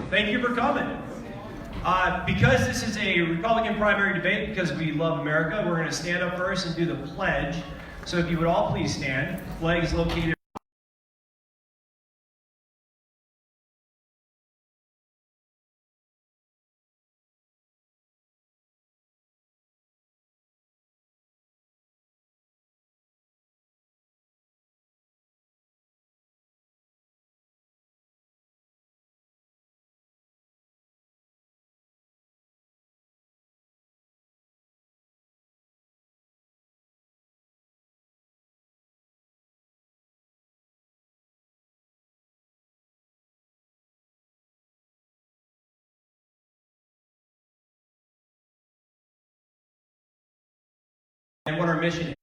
Thank you for coming. Because this is a Republican primary debate, because we love America, we're going to stand up first and do the pledge. So if you would all please stand. The flag is located. And what our mission is.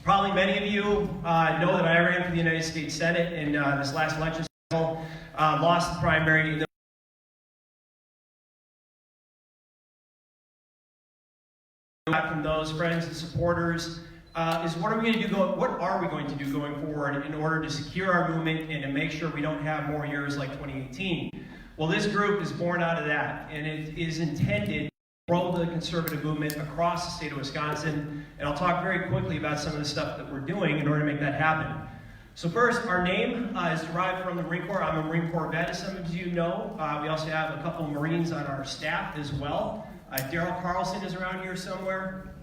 Probably many of you know that I ran for the United States Senate in this last election cycle, lost the primary. From those friends and supporters is what are we going to do? What are we going to do going forward in order to secure our movement and to make sure we don't have more years like 2018? Well, this group is born out of that, and it is intended grow the conservative movement across the state of Wisconsin, and I'll talk very quickly about some of the stuff that we're doing in order to make that happen. So first, our name is derived from the Marine Corps. I'm a Marine Corps vet, as some of you know. We also have a couple of Marines on our staff as well. Daryl Carlson is around here somewhere.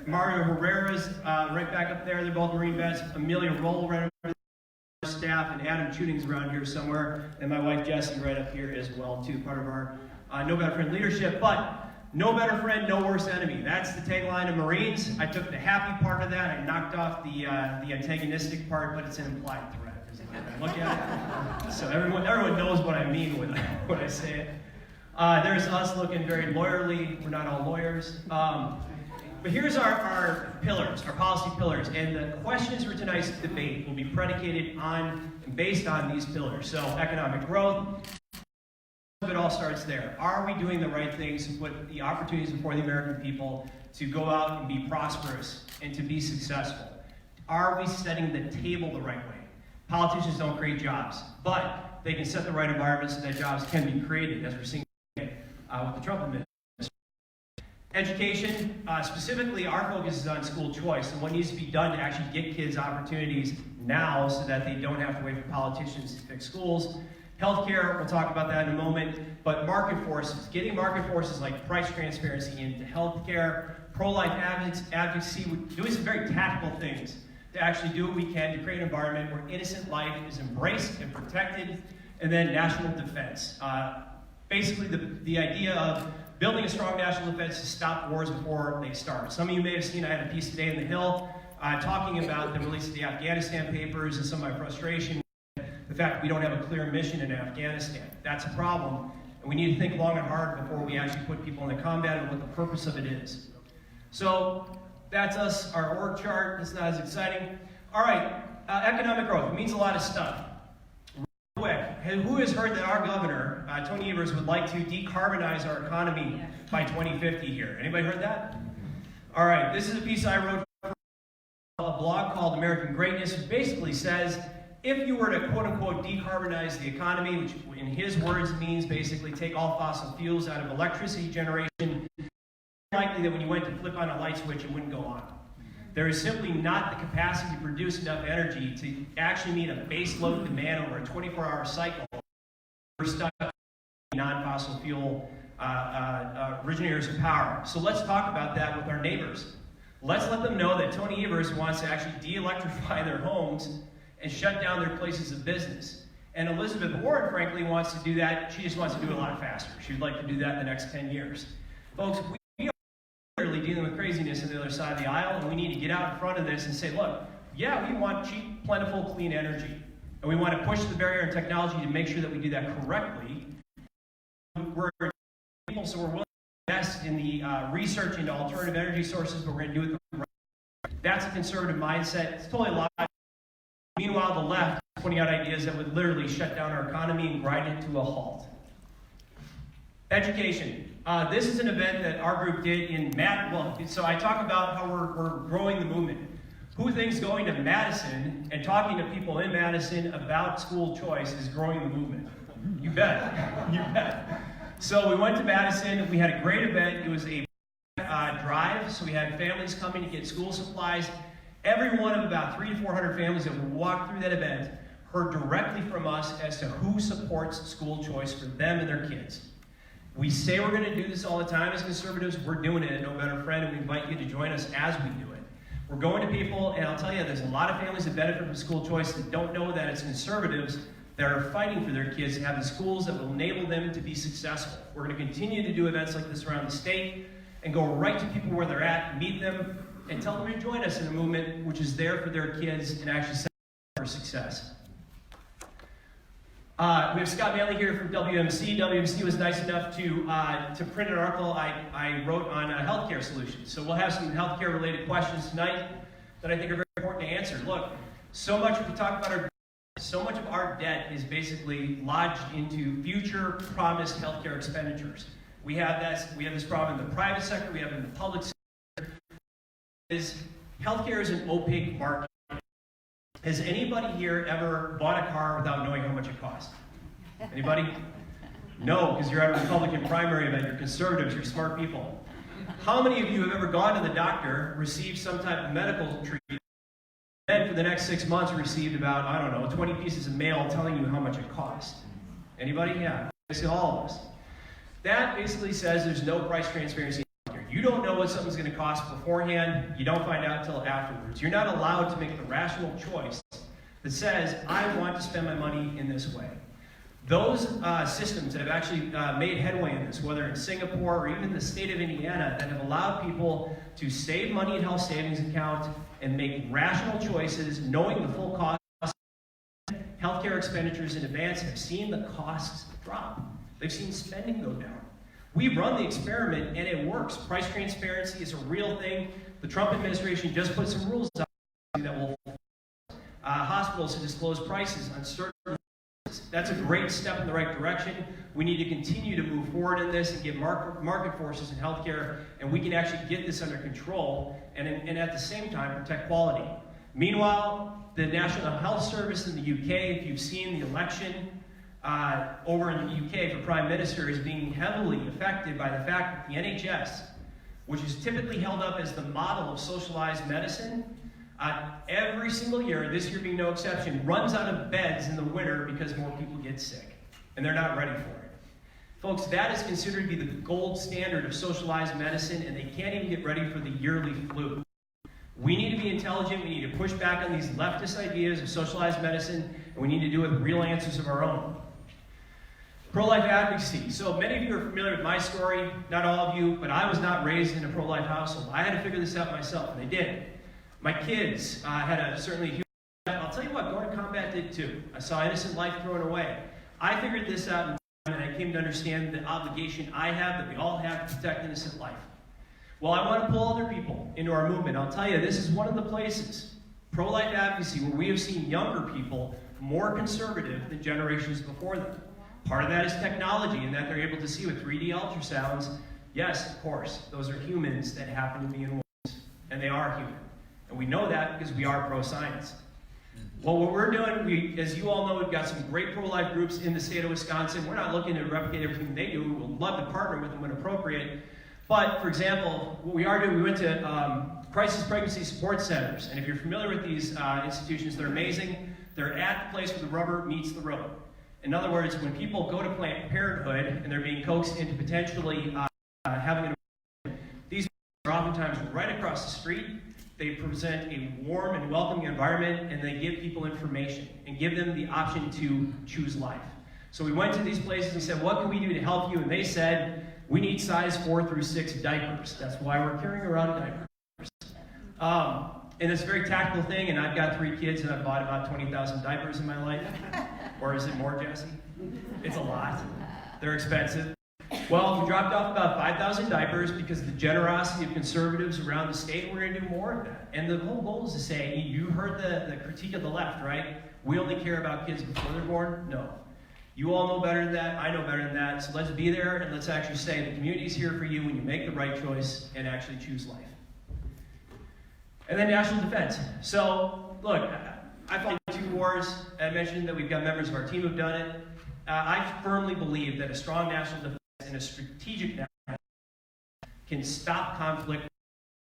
Mario Herrera's right back up there. They're both Marine vets. Amelia Roll right up there. Staff, and Adam Tuting's around here somewhere, and my wife Jessie right up here as well too, part of our No Better Friend leadership. But no better friend, no worse enemy. That's the tagline of Marines. I took the happy part of that. I knocked off the antagonistic part, but it's an implied threat. Look at it. So everyone knows what I mean when I say it. There's us looking very lawyerly. We're not all lawyers. But here's our pillars, our policy pillars. And the questions for tonight's debate will be predicated on and based on these pillars. So economic growth. It all starts there. Are we doing the right things to put the opportunities before the American people to go out and be prosperous and to be successful? Are we setting the table the right way? Politicians don't create jobs, but they can set the right environment so that jobs can be created, as we're seeing with the Trump administration. Education, specifically our focus is on school choice and what needs to be done to actually get kids opportunities now so that they don't have to wait for politicians to fix schools. Healthcare, we'll talk about that in a moment, but market forces, getting market forces like price transparency into healthcare, pro-life advocacy, doing some very tactical things to actually do what we can to create an environment where innocent life is embraced and protected, and then national defense. Basically, the idea of building a strong national defense to stop wars before they start. Some of you may have seen, I had a piece today in the Hill talking about the release of the Afghanistan papers and some of my frustration. The fact that we don't have a clear mission in Afghanistan. That's a problem, and we need to think long and hard before we actually put people into combat and what the purpose of it is. So that's us, our org chart. It's not as exciting. All right, economic growth. It means a lot of stuff. Real quick, who has heard that our governor, Tony Evers, would like to decarbonize our economy by 2050 here? Anybody heard that? All right, this is a piece I wrote for a blog called American Greatness, which basically says, if you were to quote-unquote decarbonize the economy, which in his words means basically take all fossil fuels out of electricity generation, it's likely that when you went to flip on a light switch, it wouldn't go on. There is simply not the capacity to produce enough energy to actually meet a base load demand over a 24-hour cycle. We're stuck with non-fossil fuel originators of power. So let's talk about that with our neighbors. Let's let them know that Tony Evers wants to actually de-electrify their homes and shut down their places of business. And Elizabeth Warren, frankly, wants to do that. She just wants to do it a lot faster. She'd like to do that in the next 10 years. Folks, we dealing with craziness on the other side of the aisle, and we need to get out in front of this and say, look, yeah, we want cheap, plentiful, clean energy. And we want to push the barrier in technology to make sure that we do that correctly. We're people, so we're willing to invest in the research into alternative energy sources, but we're going to do it the right way. That's a conservative mindset. It's totally logical. Meanwhile, the left is putting out ideas that would literally shut down our economy and grind it to a halt. Education. This is an event that our group did in so I talk about how we're growing the movement. Who thinks going to Madison and talking to people in Madison about school choice is growing the movement? You bet. You bet. So we went to Madison. We had a great event. It was a drive, so we had families coming to get school supplies. Every one of about 300 to 400 families that would walk through that event heard directly from us as to who supports school choice for them and their kids. We say we're going to do this all the time as conservatives. We're doing it at No Better Friend, and we invite you to join us as we do it. We're going to people, and I'll tell you, there's a lot of families that benefit from school choice that don't know that it's conservatives that are fighting for their kids to have the schools that will enable them to be successful. We're going to continue to do events like this around the state and go right to people where they're at, meet them, and tell them to join us in a movement which is there for their kids and actually set them for success. We have Scott Manley here from WMC. WMC was nice enough to print an article I wrote on healthcare solutions. So we'll have some healthcare related questions tonight that I think are very important to answer. Look, so much we talk about so much of our debt is basically lodged into future promised healthcare expenditures. We have this problem in the private sector, we have it in the public sector. Healthcare is an opaque market. Has anybody here ever bought a car without knowing how much it cost? Anybody? No, because you're at a Republican primary event, you're conservatives, you're smart people. How many of you have ever gone to the doctor, received some type of medical treatment, and then for the next 6 months received about, I don't know, 20 pieces of mail telling you how much it cost? Anybody? Yeah, basically all of us. That basically says there's no price transparency. You don't know what something's going to cost beforehand. You don't find out until afterwards. You're not allowed to make the rational choice that says, I want to spend my money in this way. Those systems that have actually made headway in this, whether in Singapore or even the state of Indiana, that have allowed people to save money in health savings account and make rational choices, knowing the full cost of healthcare expenditures in advance, have seen the costs drop. They've seen spending go down. We run the experiment, and it works. Price transparency is a real thing. The Trump administration just put some rules out that will force hospitals to disclose prices on certain things. That's a great step in the right direction. We need to continue to move forward in this and get market forces in healthcare, and we can actually get this under control and at the same time protect quality. Meanwhile, the National Health Service in the UK, if you've seen the election, over in the UK for Prime Minister is being heavily affected by the fact that the NHS, which is typically held up as the model of socialized medicine, every single year, this year being no exception, runs out of beds in the winter because more people get sick, and they're not ready for it. Folks, that is considered to be the gold standard of socialized medicine, and they can't even get ready for the yearly flu. We need to be intelligent, we need to push back on these leftist ideas of socialized medicine, and we need to do it with real answers of our own. Pro-life advocacy. So many of you are familiar with my story, not all of you, but I was not raised in a pro-life household. I had to figure this out myself, and I did. My kids had a certainly huge, I'll tell you what, going to combat did too. I saw innocent life thrown away. I figured this out in time, and I came to understand the obligation I have, that we all have, to protect innocent life. Well, I want to pull other people into our movement. I'll tell you, this is one of the places, pro-life advocacy, where we have seen younger people more conservative than generations before them. Part of that is technology, and that they're able to see with 3D ultrasounds. Yes, of course, those are humans that happen to be in wombs, and they are human. And we know that because we are pro-science. Well, what we're doing, as you all know, we've got some great pro-life groups in the state of Wisconsin. We're not looking to replicate everything they do. We would love to partner with them when appropriate. But, for example, what we are doing, we went to crisis pregnancy support centers. And if you're familiar with these institutions, they're amazing. They're at the place where the rubber meets the road. In other words, when people go to Planned Parenthood and they're being coaxed into potentially having an abortion, these are oftentimes right across the street. They present a warm and welcoming environment, and they give people information and give them the option to choose life. So we went to these places and said, what can we do to help you? And they said, we need size 4 through 6 diapers. That's why we're carrying around diapers. And it's a very tactical thing, and I've got 3 kids, and I've bought about 20,000 diapers in my life. Or is it more, Jesse? It's a lot. They're expensive. Well, we dropped off about 5,000 diapers because of the generosity of conservatives around the state. We're going to do more of that. And the whole goal is to say, you heard the critique of the left, right? We only care about kids before they're born? No. You all know better than that. I know better than that. So let's be there, and let's actually say the community's here for you when you make the right choice and actually choose life. And then national defense. So, look, I fought 2 wars. I mentioned that we've got members of our team who've done it. I firmly believe that a strong national defense and a strategic national defense can stop conflict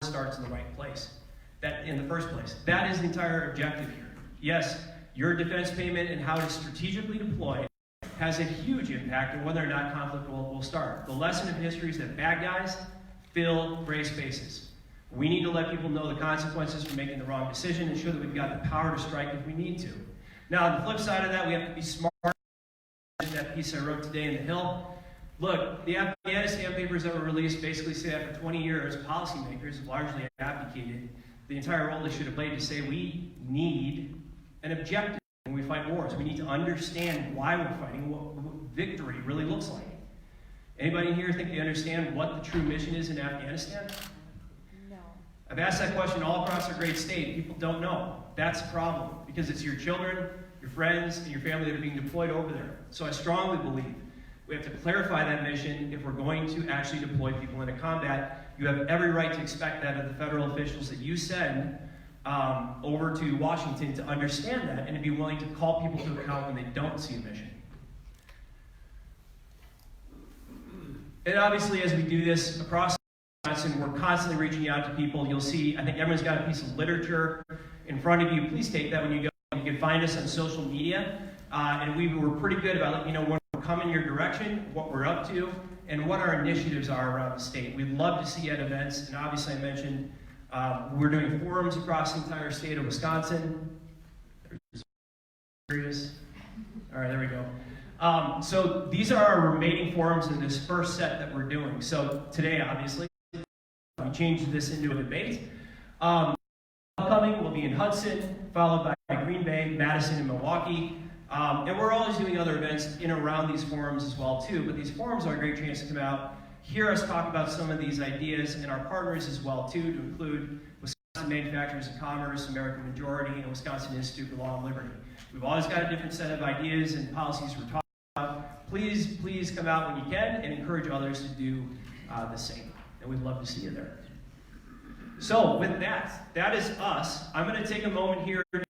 before it starts in the right place. That in the first place. That is the entire objective here. Yes, your defense payment and how to strategically deploy has a huge impact on whether or not conflict will start. The lesson of history is that bad guys fill gray spaces. We need to let people know the consequences for making the wrong decision and show that we've got the power to strike if we need to. Now, on the flip side of that, we have to be smart. That piece I wrote today in the Hill. Look, the Afghanistan papers that were released basically say after 20 years, policymakers have largely abdicated the entire role they should have played to say we need an objective when we fight wars. We need to understand why we're fighting, what victory really looks like. Anybody in here think they understand what the true mission is in Afghanistan? I've asked that question all across our great state. People don't know. That's a problem because it's your children, your friends, and your family that are being deployed over there. So I strongly believe we have to clarify that mission if we're going to actually deploy people into combat. You have every right to expect that of the federal officials that you send over to Washington to understand that and to be willing to call people to account when they don't see a mission. And obviously, as we do this across Wisconsin, we're constantly reaching out to people. You'll see, I think everyone's got a piece of literature in front of you. Please take that when you go. You can find us on social media. And we were pretty good about letting you know when we're coming your direction, what we're up to, and what our initiatives are around the state. We'd love to see you at events. And obviously, I mentioned we're doing forums across the entire state of Wisconsin. All right, there we go. So these are our remaining forums in this first set that we're doing. So today, obviously, we changed this into a debate. Upcoming will be in Hudson, followed by Green Bay, Madison, and Milwaukee. And we're always doing other events in and around these forums as well, too. But these forums are a great chance to come out, hear us talk about some of these ideas, and our partners as well, too, to include Wisconsin Manufacturers and Commerce, American Majority, and Wisconsin Institute for Law and Liberty. We've always got a different set of ideas and policies we're talking about. Please come out when you can and encourage others to do the same. And we'd love to see you there. So with that is us. I'm going to take a moment here to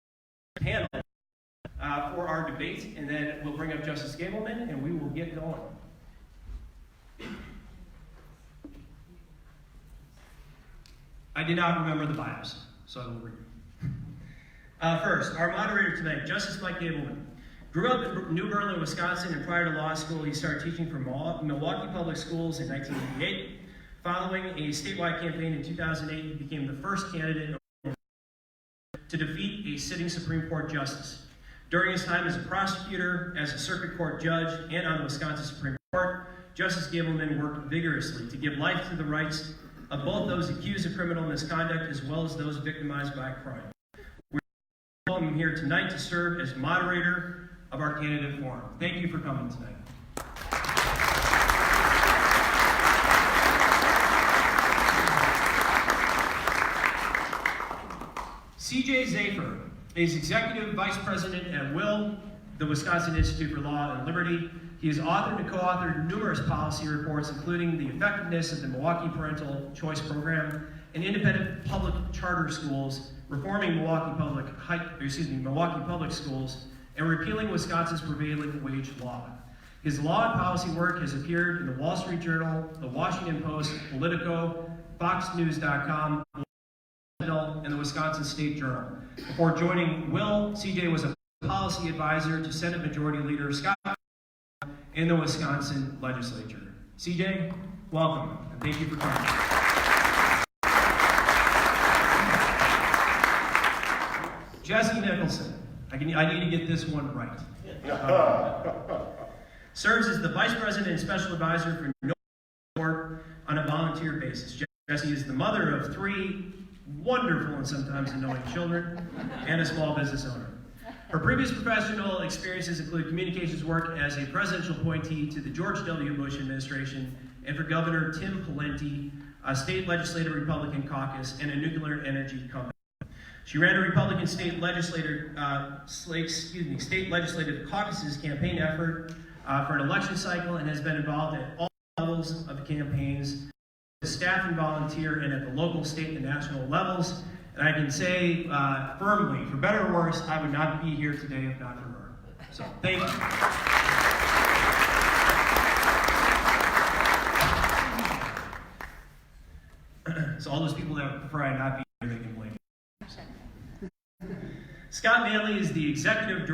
panel for our debate, and then we'll bring up Justice Gableman, and we will get going. I did not remember the bios, so I will read. First, our moderator tonight, Justice Mike Gableman. Grew up in New Berlin, Wisconsin, and prior to law school, he started teaching for Milwaukee Public Schools in 1988. Following a statewide campaign in 2008, he became the first candidate to defeat a sitting Supreme Court justice. During his time as a prosecutor, as a circuit court judge, and on the Wisconsin Supreme Court, Justice Gableman worked vigorously to give life to the rights of both those accused of criminal misconduct as well as those victimized by crime. We're welcoming him here tonight to serve as moderator of our candidate forum. Thank you for coming tonight. C.J. Zafer is Executive Vice President at Will, the Wisconsin Institute for Law and Liberty. He has authored and co-authored numerous policy reports, including the effectiveness of the Milwaukee Parental Choice Program and independent public charter schools, reforming Milwaukee Public Schools, and repealing Wisconsin's prevailing wage law. His law and policy work has appeared in the Wall Street Journal, the Washington Post, Politico, FoxNews.com, and the Wisconsin State Journal. Before joining Will, CJ was a policy advisor to Senate Majority Leader Scott in the Wisconsin legislature. CJ, welcome, and thank you for coming. Jesse Nicholson, I need to get this one right. Serves as the Vice President and Special Advisor for basis. Jessie is the mother of 3 wonderful and sometimes annoying children and a small business owner. Her previous professional experiences include communications work as a presidential appointee to the George W. Bush administration and for Governor Tim Pawlenty, a state legislative Republican caucus, and a nuclear energy company. She ran a Republican state legislative caucus's campaign effort for an election cycle and has been involved at all levels of the campaigns, staff and volunteer, and at the local, state, and national levels. And I can say firmly, for better or worse, I would not be here today if not for her. So thank you. So all those people that prefer I not be here, they can blame me. Scott Manley is the Executive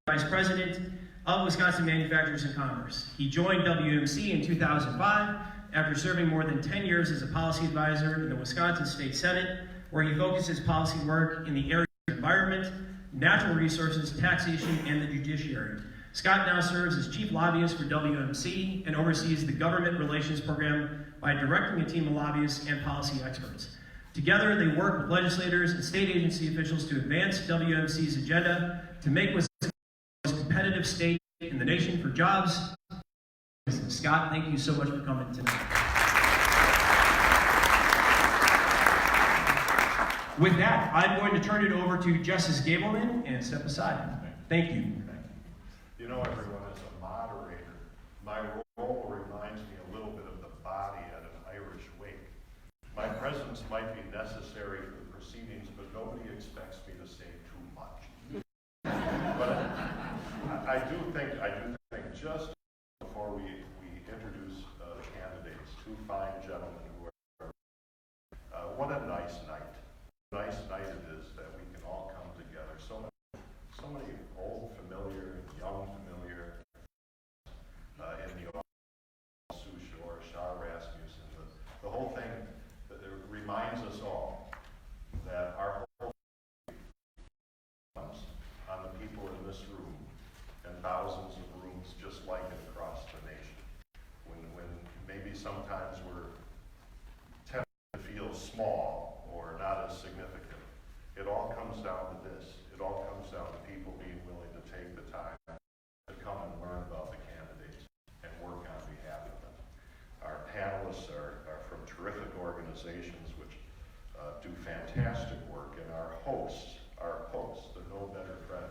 Vice President of Wisconsin Manufacturers and Commerce. He joined WMC in 2005 after serving more than 10 years as a policy advisor in the Wisconsin State Senate, where he focuses policy work in the area of environment, natural resources, taxation, and the judiciary. Scott now serves as chief lobbyist for WMC and oversees the government relations program by directing a team of lobbyists and policy experts. Together, they work with legislators and state agency officials to advance WMC's agenda to make Wisconsin the most competitive state in the nation for jobs. Scott, thank you so much for coming tonight. With that, I'm going to turn it over to Justice Gableman and step aside. Thank you. You know, everyone, as a moderator, my role reminds me a little bit of the body at an Irish wake. My presence might be necessary for the proceedings, but nobody expects me to say too much. But I do think just before we introduce the candidates, 2 fine gentlemen who are, what a nice night. Nice night it is that we can all come together. So many old familiar, young familiar in the audience, Sue Shore, Shar Rasmussen, the whole thing that it reminds us all that our whole comes on the people in this room and thousands of rooms just like it across the nation. When maybe sometimes we're tempted to feel small or not as significant, it all comes down to this. It all comes down to people being willing to take the time to come and learn about the candidates and work on behalf of them. Our panelists are from terrific organizations which do fantastic work, and our hosts, the No Better Friend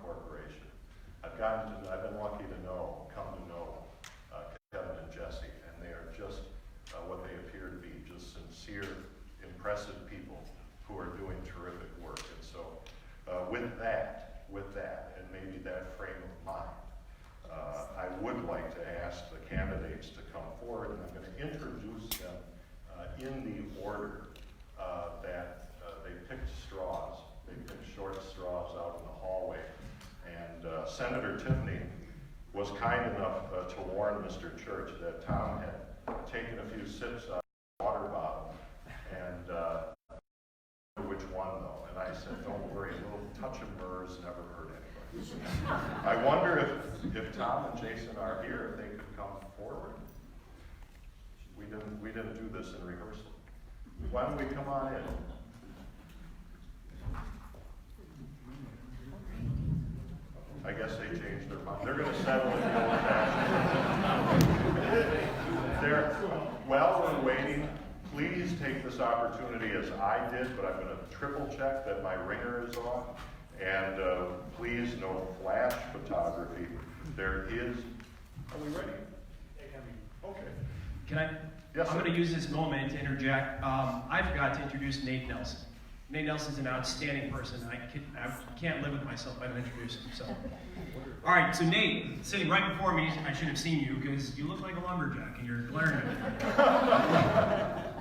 Corporation. I've been lucky to come to know Kevin and Jessie, and they are just what they appear to be, just sincere, impressive people who are doing terrific work. And so with that, and maybe that frame of mind, I would like to ask the candidates to come forward, and I'm going to introduce them in the order that they picked straws. They picked short straws out in the hallway. And Senator Tiffany was kind enough to warn Mr. Church that Tom had taken a few sips out of the water bottle, and which one though? And I said, don't worry, a little touch of myrrh's never hurt anybody. I wonder if Tom and Jason are here, if they could come forward. We didn't do this in rehearsal. Why don't we come on in? I guess they changed their mind. They're going to settle in the old-fashioned. While we're waiting, please take this opportunity, as I did, but I'm going to triple check that my ringer is on. And please, no flash photography. There is. Are we ready? Okay. Can I? Yes, I'm going to use this moment to interject. I forgot to introduce Nate Nelson. Nate Nelson's an outstanding person. I can't live with myself if I don't introduce him. So, all right. So Nate, sitting right before me, I should have seen you because you look like a lumberjack and you're glaring at me.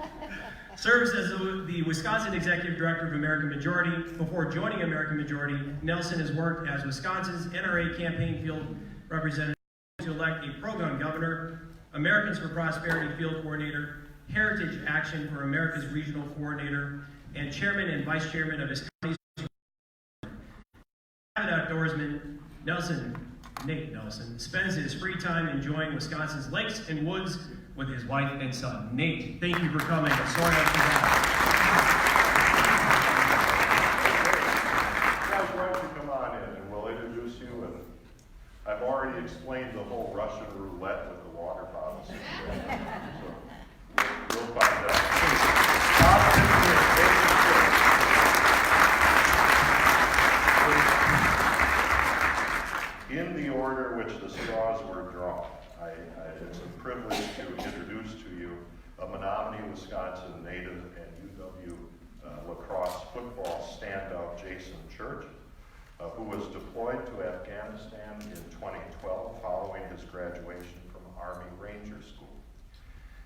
Serves as the Wisconsin Executive Director of American Majority. Before joining American Majority, Nelson has worked as Wisconsin's NRA campaign field representative to elect a pro-gun governor, Americans for Prosperity field coordinator, Heritage Action for America's regional coordinator, and chairman and vice chairman of his county's avid outdoorsman. Nate Nelson, spends his free time enjoying Wisconsin's lakes and woods with his wife and son. Nate, thank you for coming. Sorry I forgot. Guys, why don't you come on in and we'll introduce you. And I've already explained the whole Russian roulette with the water bottles. So we'll find out. In the order which the straws were drawn, it's a privilege to introduce to you a Menominee, Wisconsin native and UW lacrosse football standout, Jason Church, who was deployed to Afghanistan in 2012 following his graduation from Army Ranger School.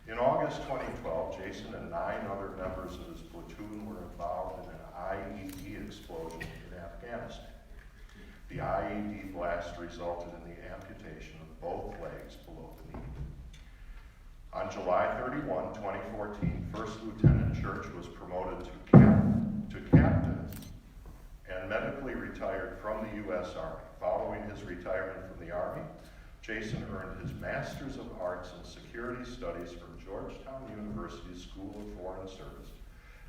In August 2012, Jason and 9 other members of his platoon were involved in an IED explosion in Afghanistan. The IED blast resulted in the amputation of both legs below the knee. On July 31, 2014, First Lieutenant Church was promoted to captain and medically retired from the U.S. Army. Following his retirement from the Army, Jason earned his Master's of Arts in Security Studies from Georgetown University School of Foreign Service,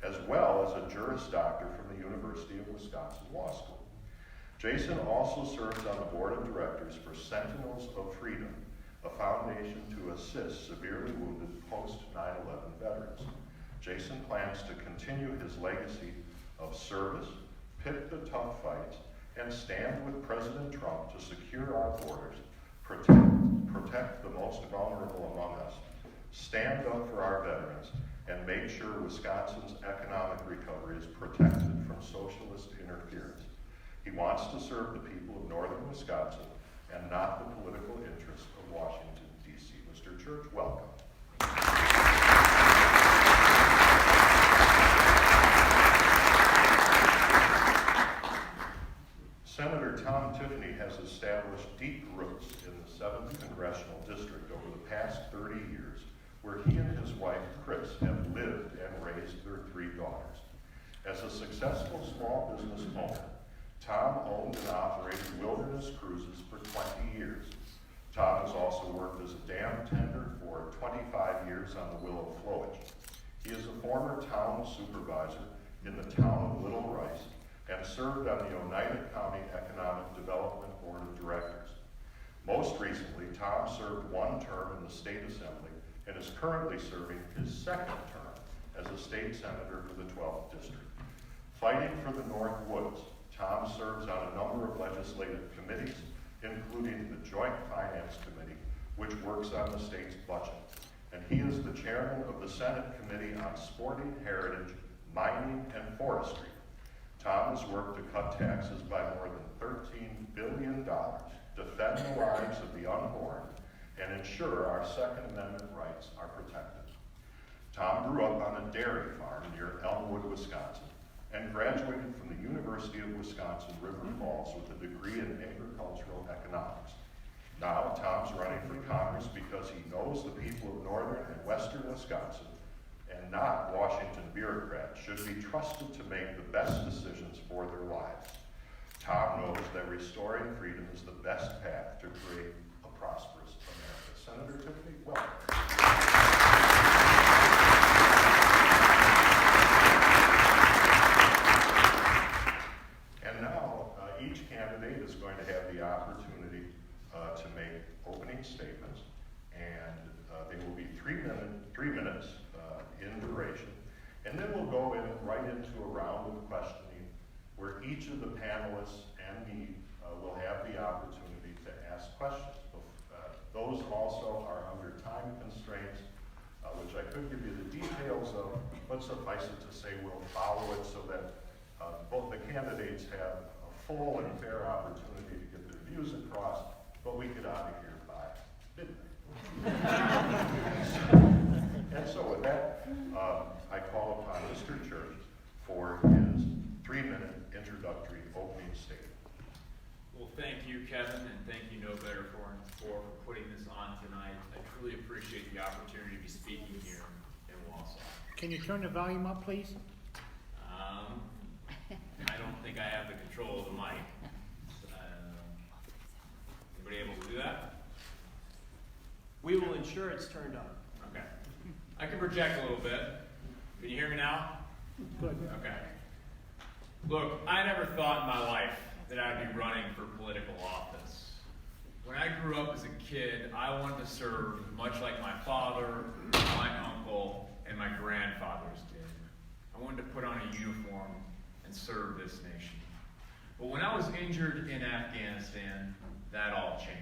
as well as a Juris Doctor from the University of Wisconsin Law School. Jason also serves on the board of directors for Sentinels of Freedom, a foundation to assist severely wounded post-9/11 veterans. Jason plans to continue his legacy of service, pick the tough fights, and stand with President Trump to secure our borders, protect the most vulnerable among us, stand up for our veterans, and make sure Wisconsin's economic recovery is protected from socialist interference. He wants to serve the people of northern Wisconsin and not the political interests of Washington, D.C. Mr. Church, welcome. Senator Tom Tiffany has established deep roots in the 7th Congressional District over the past 30 years, where he and his wife, Chris, have lived and raised their 3 daughters. As a successful small business owner, Tom owned and operated Wilderness Cruises for 20 years. Tom has also worked as a dam tender for 25 years on the Willow Flowage. He is a former town supervisor in the town of Little Rice and served on the Oneida County Economic Development Board of Directors. Most recently, Tom served 1 term in the state assembly and is currently serving his 2nd term as a state senator for the 12th district. Fighting for the North Woods, Tom serves on a number of legislative committees, including the Joint Finance Committee, which works on the state's budget. And he is the chairman of the Senate Committee on Sporting Heritage, Mining, and Forestry. Tom has worked to cut taxes by more than $13 billion, defend the lives of the unborn, and ensure our Second Amendment rights are protected. Tom grew up on a dairy farm near Elmwood, Wisconsin, and graduated from the University of Wisconsin River Falls with a degree in agricultural economics. Now, Tom's running for Congress because he knows the people of northern and western Wisconsin, and not Washington bureaucrats, should be trusted to make the best decisions for their lives. Tom knows that restoring freedom is the best path to create a prosperous America. Senator Tiffany, welcome. Each candidate is going to have the opportunity to make opening statements, and they will be 3 minutes in duration. And then we'll go right into a round of questioning where each of the panelists and me will have the opportunity to ask questions. Those also are under time constraints, which I could give you the details of, but suffice it to say we'll follow it so that both the candidates have full and fair opportunity to get their views across, but we get out of here by midnight. And so with that, I call upon Mr. Church for his 3-minute introductory opening statement. Well, thank you, Kevin, and thank you, No Better Foreign for putting this on tonight. I truly appreciate the opportunity to be speaking here in Wausau. Can you turn the volume up, please? I don't think I have the control of the mic. Anybody able to do that? We will ensure it's turned on. I can project a little bit. Can you hear me now? Good. Okay. Look, I never thought in my life that I'd be running for political office. When I grew up as a kid, I wanted to serve much like my father, my uncle, and my grandfathers did. I wanted to put on a uniform and serve this nation. But when I was injured in Afghanistan, that all changed.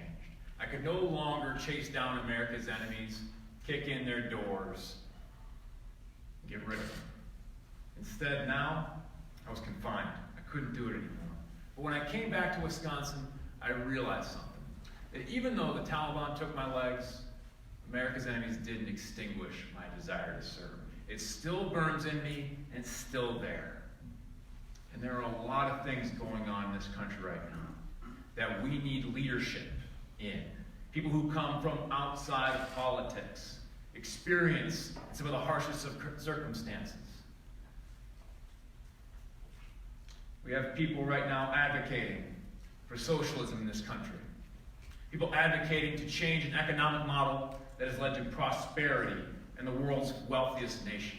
I could no longer chase down America's enemies, kick in their doors, get rid of them. Instead, now, I was confined. I couldn't do it anymore. But when I came back to Wisconsin, I realized something. That even though the Taliban took my legs, America's enemies didn't extinguish my desire to serve. It still burns in me and it's still there. And there are a lot of things going on in this country right now that we need leadership in. People who come from outside of politics, experience some of the harshest of circumstances. We have people right now advocating for socialism in this country. People advocating to change an economic model that has led to prosperity in the world's wealthiest nation.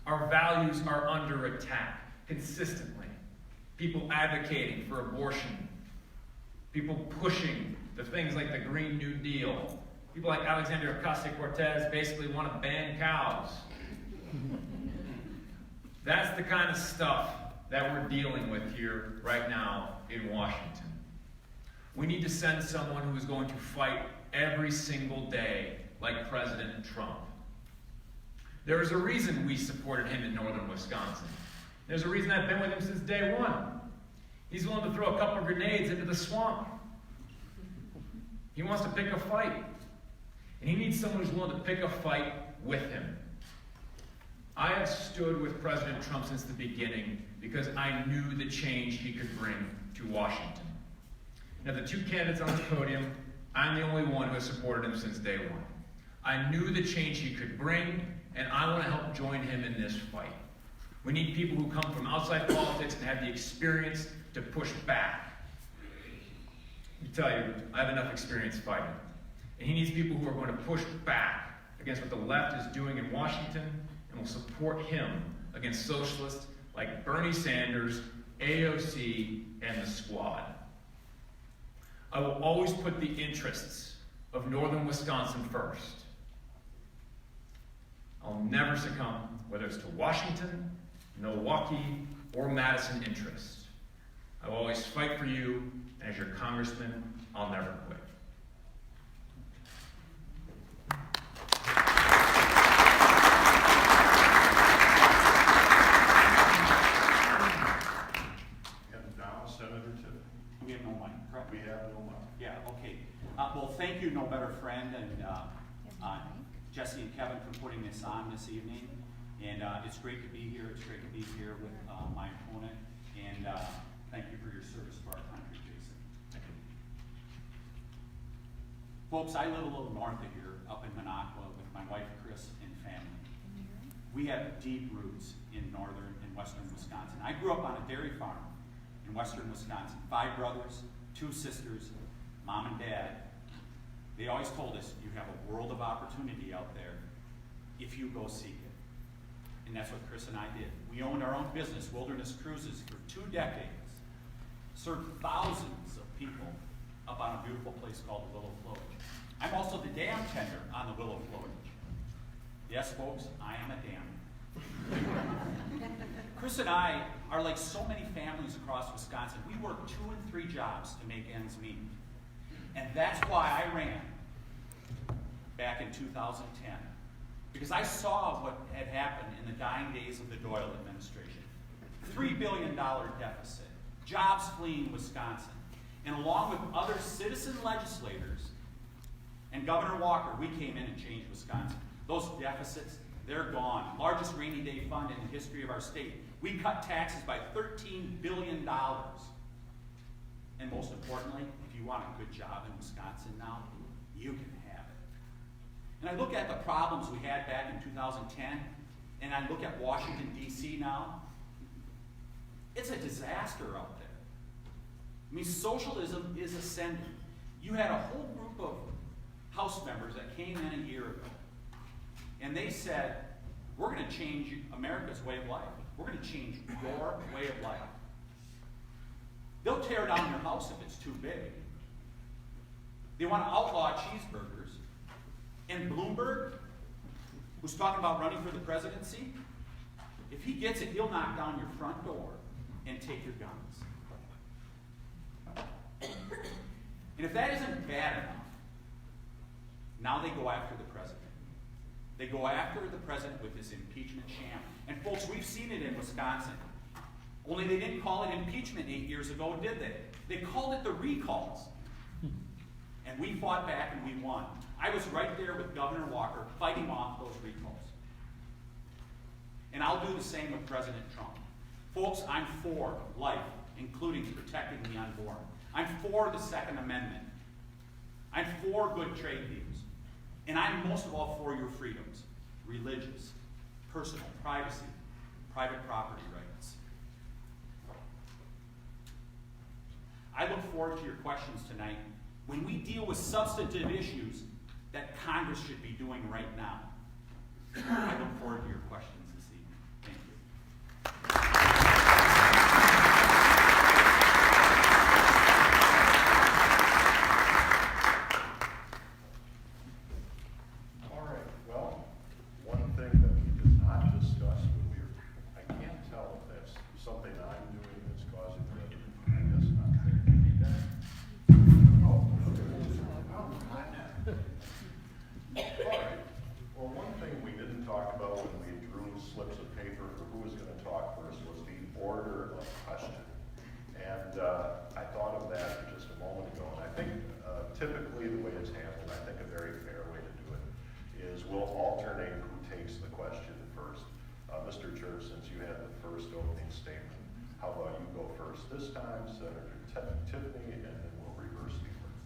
Our values are under attack consistently. People advocating for abortion. People pushing the things like the Green New Deal. People like Alexandria Ocasio-Cortez basically want to ban cows. That's the kind of stuff that we're dealing with here right now in Washington. We need to send someone who is going to fight every single day like President Trump. There is a reason we supported him in northern Wisconsin. There's a reason I've been with him since day one. He's willing to throw a couple of grenades into the swamp. He wants to pick a fight. And he needs someone who's willing to pick a fight with him. I have stood with President Trump since the beginning because I knew the change he could bring to Washington. Now, the two candidates on the podium, I'm the only one who has supported him since day one. I knew the change he could bring, and I want to help join him in this fight. We need people who come from outside politics and have the experience to push back. I tell you, I have enough experience fighting. And he needs people who are going to push back against what the left is doing in Washington and will support him against socialists like Bernie Sanders, AOC, and the Squad. I will always put the interests of northern Wisconsin first. I'll never succumb, whether it's to Washington, Milwaukee, or Madison interests. I will always fight for you, and as your congressman, I'll never quit. And now, Senator Tiffany. We have no mic, correct? We have no money. Yeah, okay. Well, thank you, No Better Friend, and Jesse and Kevin for putting this on this evening. And it's great to be here. It's great to be here with my opponent. And thank you for your service to our country, Jason. Thank you. Folks, I live a little north of here, up in Minocqua, with my wife, Chris, and family. We have deep roots in northern and western Wisconsin. I grew up on a dairy farm in western Wisconsin. 5 brothers, 2 sisters, mom and dad. They always told us, you have a world of opportunity out there if you go seek it. And that's what Chris and I did. We owned our own business, Wilderness Cruises, for 2 decades. Served thousands of people up on a beautiful place called the Willow Flowage. I'm also the dam tender on the Willow Flowage. Yes, folks, I am a dam. Chris and I are like so many families across Wisconsin. We work 2 and 3 jobs to make ends meet. And that's why I ran back in 2010. Because I saw what had happened in the dying days of the Doyle administration. $3 billion deficit, jobs fleeing Wisconsin. And along with other citizen legislators and Governor Walker, we came in and changed Wisconsin. Those deficits, they're gone. Largest rainy day fund in the history of our state. We cut taxes by $13 billion. And most importantly, if you want a good job in Wisconsin now, you can have it. And I look at the problems we had back in 2010, and I look at Washington, D.C. now. It's a disaster out there. I mean, socialism is ascending. You had a whole group of House members that came in a year ago, And they said, we're going to change America's way of life. We're going to change your way of life. They'll tear down your house if it's too big. They want to outlaw cheeseburgers. And Bloomberg, who's talking about running for the presidency, if he gets it, he'll knock down your front door and take your guns. And if that isn't bad enough, now they go after the president. They go after the president with this impeachment sham. And folks, we've seen it in Wisconsin. Only they didn't call it impeachment 8 years ago, did they? They called it the recalls. And we fought back and we won. I was right there with Governor Walker fighting off those recalls. And I'll do the same with President Trump. Folks, I'm for life, including protecting the unborn. I'm for the Second Amendment. I'm for good trade deals. And I'm most of all for your freedoms, religious, personal, privacy, private property rights. I look forward to your questions tonight when we deal with substantive issues that Congress should be doing right now. I look forward to your questions this evening. Thank you. All right, well, one thing that we did not discuss when we were, I can't tell if that's something I'm doing that's causing the, I guess not. Oh, all right. Well, one thing we didn't talk about when we drew slips of paper for who was gonna talk first was the order of question. And I thought of that just a moment ago, and I think typically the way it's handled, I think a very fair way to do it is we'll alternate who takes the question first. Mr. Church, since you had the first opening statement, how about you go first this time, Senator Tiffany, and then we'll reverse the order.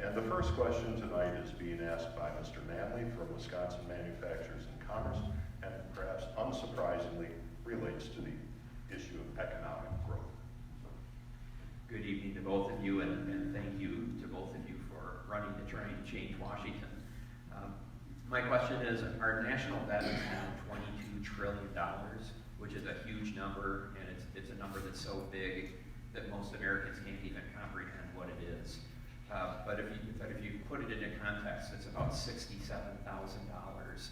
And the first question tonight is being asked by Mr. Manley from Wisconsin Manufacturers and Commerce, and perhaps unsurprisingly relates to the issue of economic growth. Good evening to both of you, and thank you to both of you for running the train to change Washington. My question is, our national debt is now $22 trillion, which is a huge number, and it's a number that's so big that most Americans can't even comprehend what it is. But if you put it into context, it's about $67,000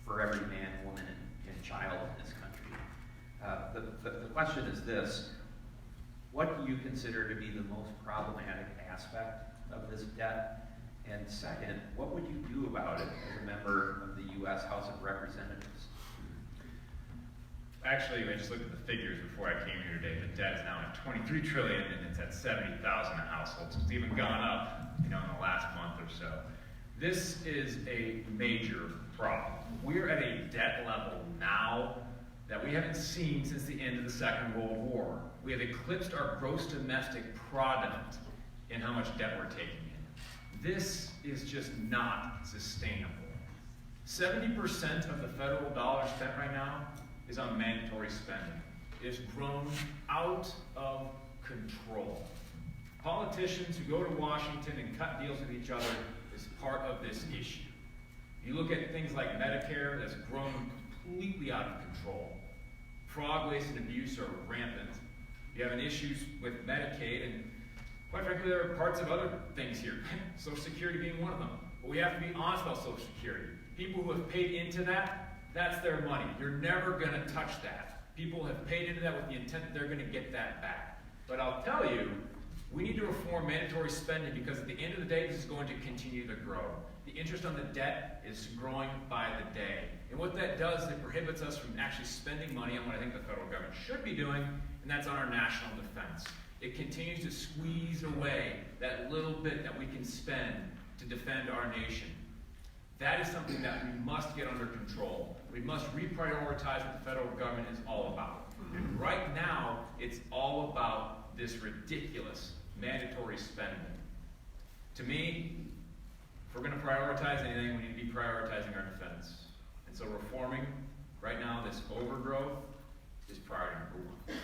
for every man, woman, and child in this country. The question is this: what do you consider to be the most problematic aspect of this debt? And second, what would you do about it as a member of the U.S. House of Representatives? Actually, I just looked at the figures before I came here today. The debt is now at $23 trillion, and it's at 70,000 households. It's even gone up, in the last month or so. This is a major problem. We're at a debt level now that we haven't seen since the end of the Second World War. We have eclipsed our gross domestic product in how much debt we're taking in. This is just not sustainable. 70% of the federal dollar spent right now is on mandatory spending. It has grown out of control. Politicians who go to Washington and cut deals with each other is part of this issue. You look at things like Medicare, that's grown completely out of control. Fraud, waste, and abuse are rampant. You have issues with Medicaid, and quite frankly, there are parts of other things here, Social Security being one of them. But we have to be honest about Social Security. People who have paid into that, that's their money. You're never going to touch that. People have paid into that with the intent that they're going to get that back. But I'll tell you, we need to reform mandatory spending because at the end of the day, this is going to continue to grow. The interest on the debt is growing by the day. And what that does is it prohibits us from actually spending money on what I think the federal government should be doing, and that's on our national defense. It continues to squeeze away that little bit that we can spend to defend our nation. That is something that we must get under control. We must reprioritize what the federal government is all about. And right now, it's all about this ridiculous mandatory spending. To me, if we're going to prioritize anything, we need to be prioritizing our defense. And so reforming, right now, this overgrowth is priority number one.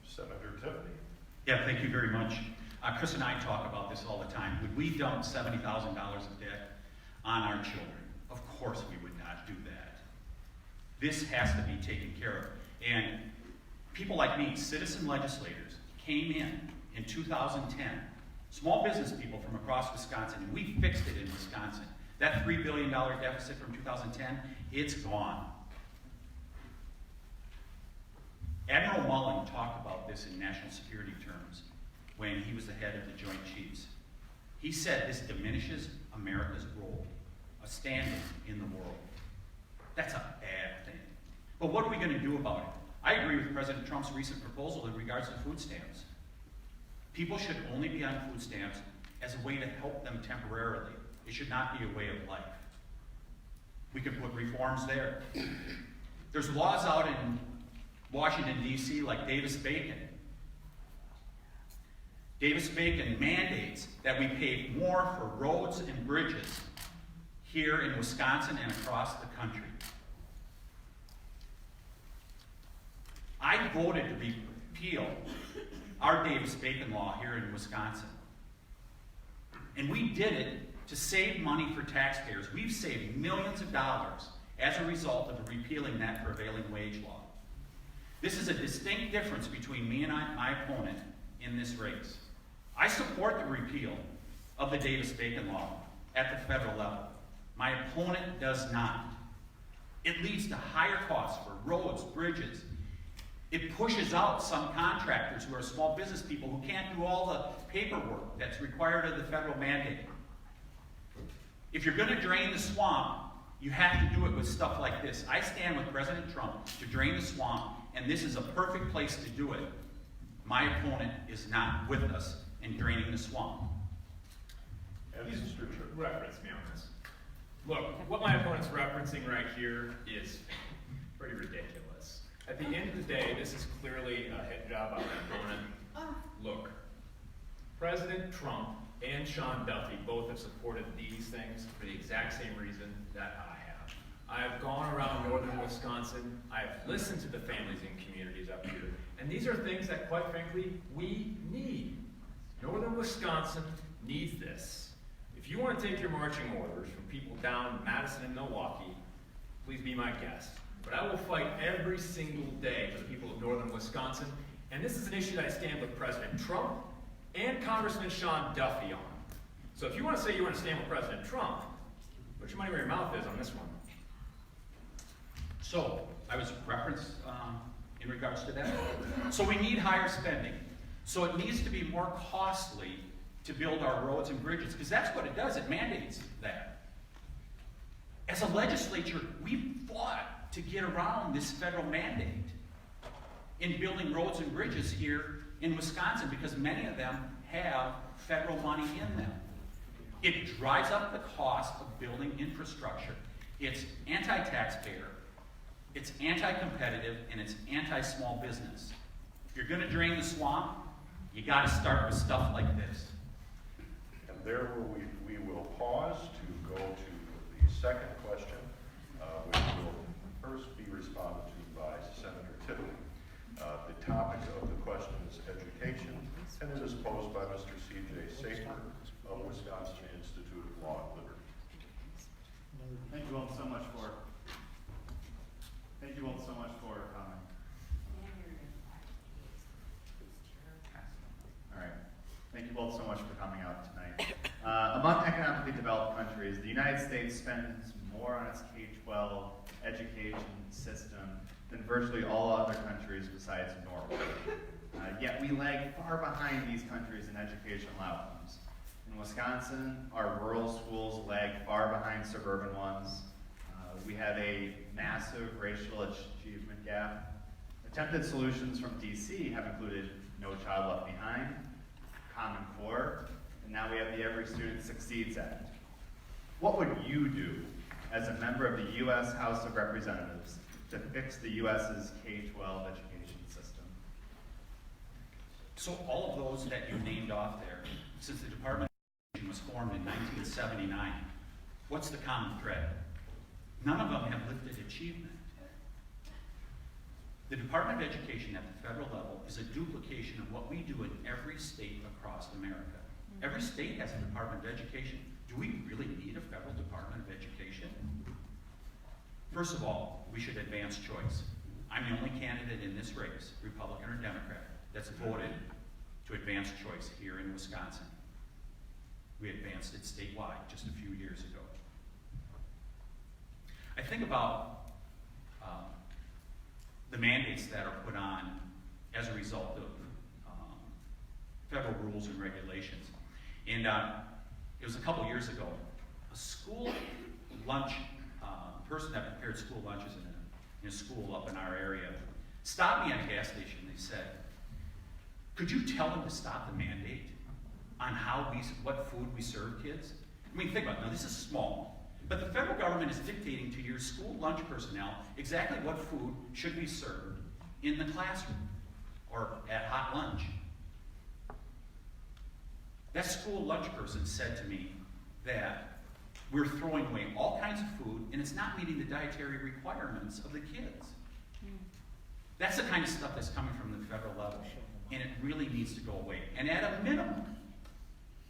Senator Tiffany. Yeah, thank you very much. Chris and I talk about this all the time. Would we dump $70,000 of debt on our children. Of course we would not do that. This has to be taken care of. And people like me, citizen legislators, came in 2010, small business people from across Wisconsin, and we fixed it in Wisconsin. That $3 billion deficit from 2010, it's gone. Admiral Mullen talked about this in national security terms when he was the head of the Joint Chiefs. He said this diminishes America's role, a standing in the world. That's a bad thing. But what are we going to do about it? I agree with President Trump's recent proposal in regards to food stamps. People should only be on food stamps as a way to help them temporarily. It should not be a way of life. We can put reforms there. There's laws out in Washington, D.C., like Davis-Bacon. Davis-Bacon mandates that we pay more for roads and bridges here in Wisconsin and across the country. I voted to repeal our Davis-Bacon law here in Wisconsin. And we did it to save money for taxpayers. We've saved millions of dollars as a result of repealing that prevailing wage law. This is a distinct difference between me and my opponent in this race. I support the repeal of the Davis-Bacon law at the federal level. My opponent does not. It leads to higher costs for roads, bridges. It pushes out some contractors who are small business people who can't do all the paperwork that's required of the federal mandate. If you're going to drain the swamp, you have to do it with stuff like this. I stand with President Trump to drain the swamp, and this is a perfect place to do it. My opponent is not with us in draining the swamp. And He's Mr. Chair. referenced me on this. Look, what my opponent's referencing right here is pretty ridiculous. At the end of the day, this is clearly a hit job on my opponent. Look, President Trump and Sean Duffy both have supported these things for the exact same reason that I have. I have gone around northern Wisconsin. I've listened to the families and communities up here. And these are things that, quite frankly, we need. Northern Wisconsin needs this. If you want to take your marching orders from people down in Madison and Milwaukee, please be my guest. But I will fight every single day for the people of northern Wisconsin. And this is an issue that I stand with President Trump and Congressman Sean Duffy on. So if you want to say you want to stand with President Trump, put your money where your mouth is on this one. So, I was referenced in regards to that. So we need higher spending. So it needs to be more costly to build our roads and bridges, because that's what it does, it mandates that. As a legislature, we fought to get around this federal mandate in building roads and bridges here in Wisconsin, because many of them have federal money in them. It drives up the cost of building infrastructure. It's anti-taxpayer, it's anti-competitive, and it's anti-small business. If you're going to drain the swamp, you got to start with stuff like this. And there we will pause to go to the second question, which will first be responded to by Senator Tiffany. The topic of the question is education, and it is posed by Mr. C.J. Safer of Wisconsin Institute of Law and Liberty. Thank you all so much for coming. All right. Thank you both so much for coming out tonight. Among economically developed countries, the United States spends more on its K-12 education system than virtually all other countries besides Norway. Yet we lag far behind these countries in educational outcomes. In Wisconsin, our rural schools lag far behind suburban ones. We have a massive racial achievement gap. Attempted solutions from DC have included No Child Left Behind, Common Core, and now we have the Every Student Succeeds Act. What would you do as a member of the U.S. House of Representatives to fix the U.S.'s K-12 education system? So all of those that you named off there, since the Department of Education was formed in 1979, what's the common thread? None of them have lifted achievement. The Department of Education at the federal level is a duplication of what we do in every state across America. Every state has a Department of Education. Do we really need a federal Department of Education? First of all, we should advance choice. I'm the only candidate in this race, Republican or Democrat, that's voted to advance choice here in Wisconsin. We advanced it statewide just a few years ago. I think about the mandates that are put on as a result of federal rules and regulations. And it was a couple years ago, a school lunch, person that prepared school lunches in a school up in our area, stopped me at a gas station. They said, could you tell them to stop the mandate on what food we serve kids? I mean, think about it. Now, this is small. But the federal government is dictating to your school lunch personnel exactly what food should be served in the classroom or at hot lunch. That school lunch person said to me that we're throwing away all kinds of food and it's not meeting the dietary requirements of the kids. That's the kind of stuff that's coming from the federal level, and it really needs to go away. And at a minimum,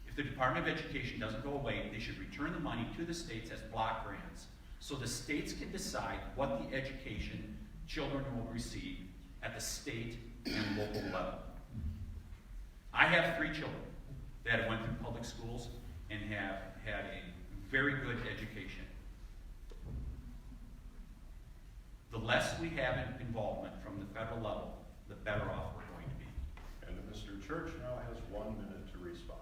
if the Department of Education doesn't go away, they should return the money to the states as block grants so the states can decide what the education children will receive at the state and local level. I have 3 children that went through public schools and have had a very good education. The less we have involvement from the federal level, the better off we're going to be. And Mr. Church now has 1 minute to respond.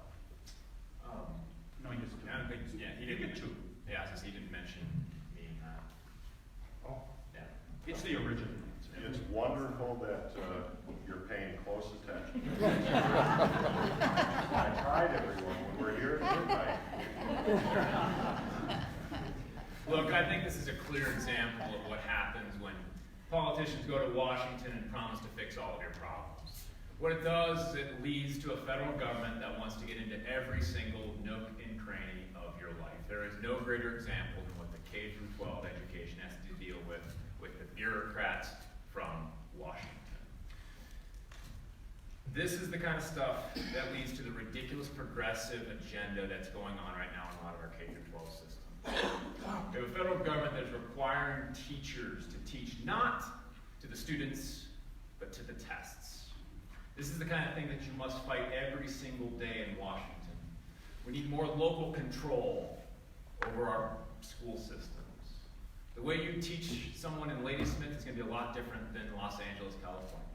No, he doesn't. I don't think, yeah, he You didn't. get 2. Yeah, since he didn't mention me. Oh. Yeah. It's the original. It's wonderful that you're paying close attention. I tried, everyone, when we're here at midnight. Look, I think this is a clear example of what happens when politicians go to Washington and promise to fix all of your problems. What it does is it leads to a federal government that wants to get into every single nook and cranny of your life. There is no greater example than what the K-12 education has to deal with the bureaucrats from Washington. This is the kind of stuff that leads to the ridiculous progressive agenda that's going on right now in a lot of our K-12 systems. We have a federal government that is requiring teachers to teach not to the students, but to the tests. This is the kind of thing that you must fight every single day in Washington. We need more local control over our school systems. The way you teach someone in Ladysmith is going to be a lot different than Los Angeles, California.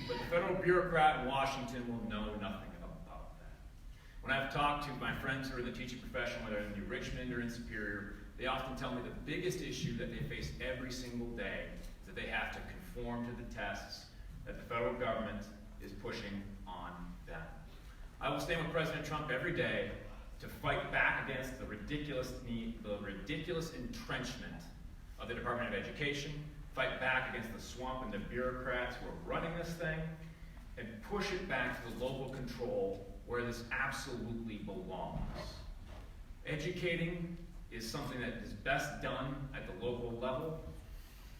But the federal bureaucrat in Washington will know nothing about that. When I've talked to my friends who are in the teaching profession, whether in New Richmond or in Superior, they often tell me the biggest issue that they face every single day is that they have to conform to the tests that the federal government is pushing on them. I will stand with President Trump every day to fight back against the ridiculous entrenchment of the Department of Education, fight back against the swamp and the bureaucrats who are running this thing, and push it back to the local control where this absolutely belongs. Educating is something that is best done at the local level.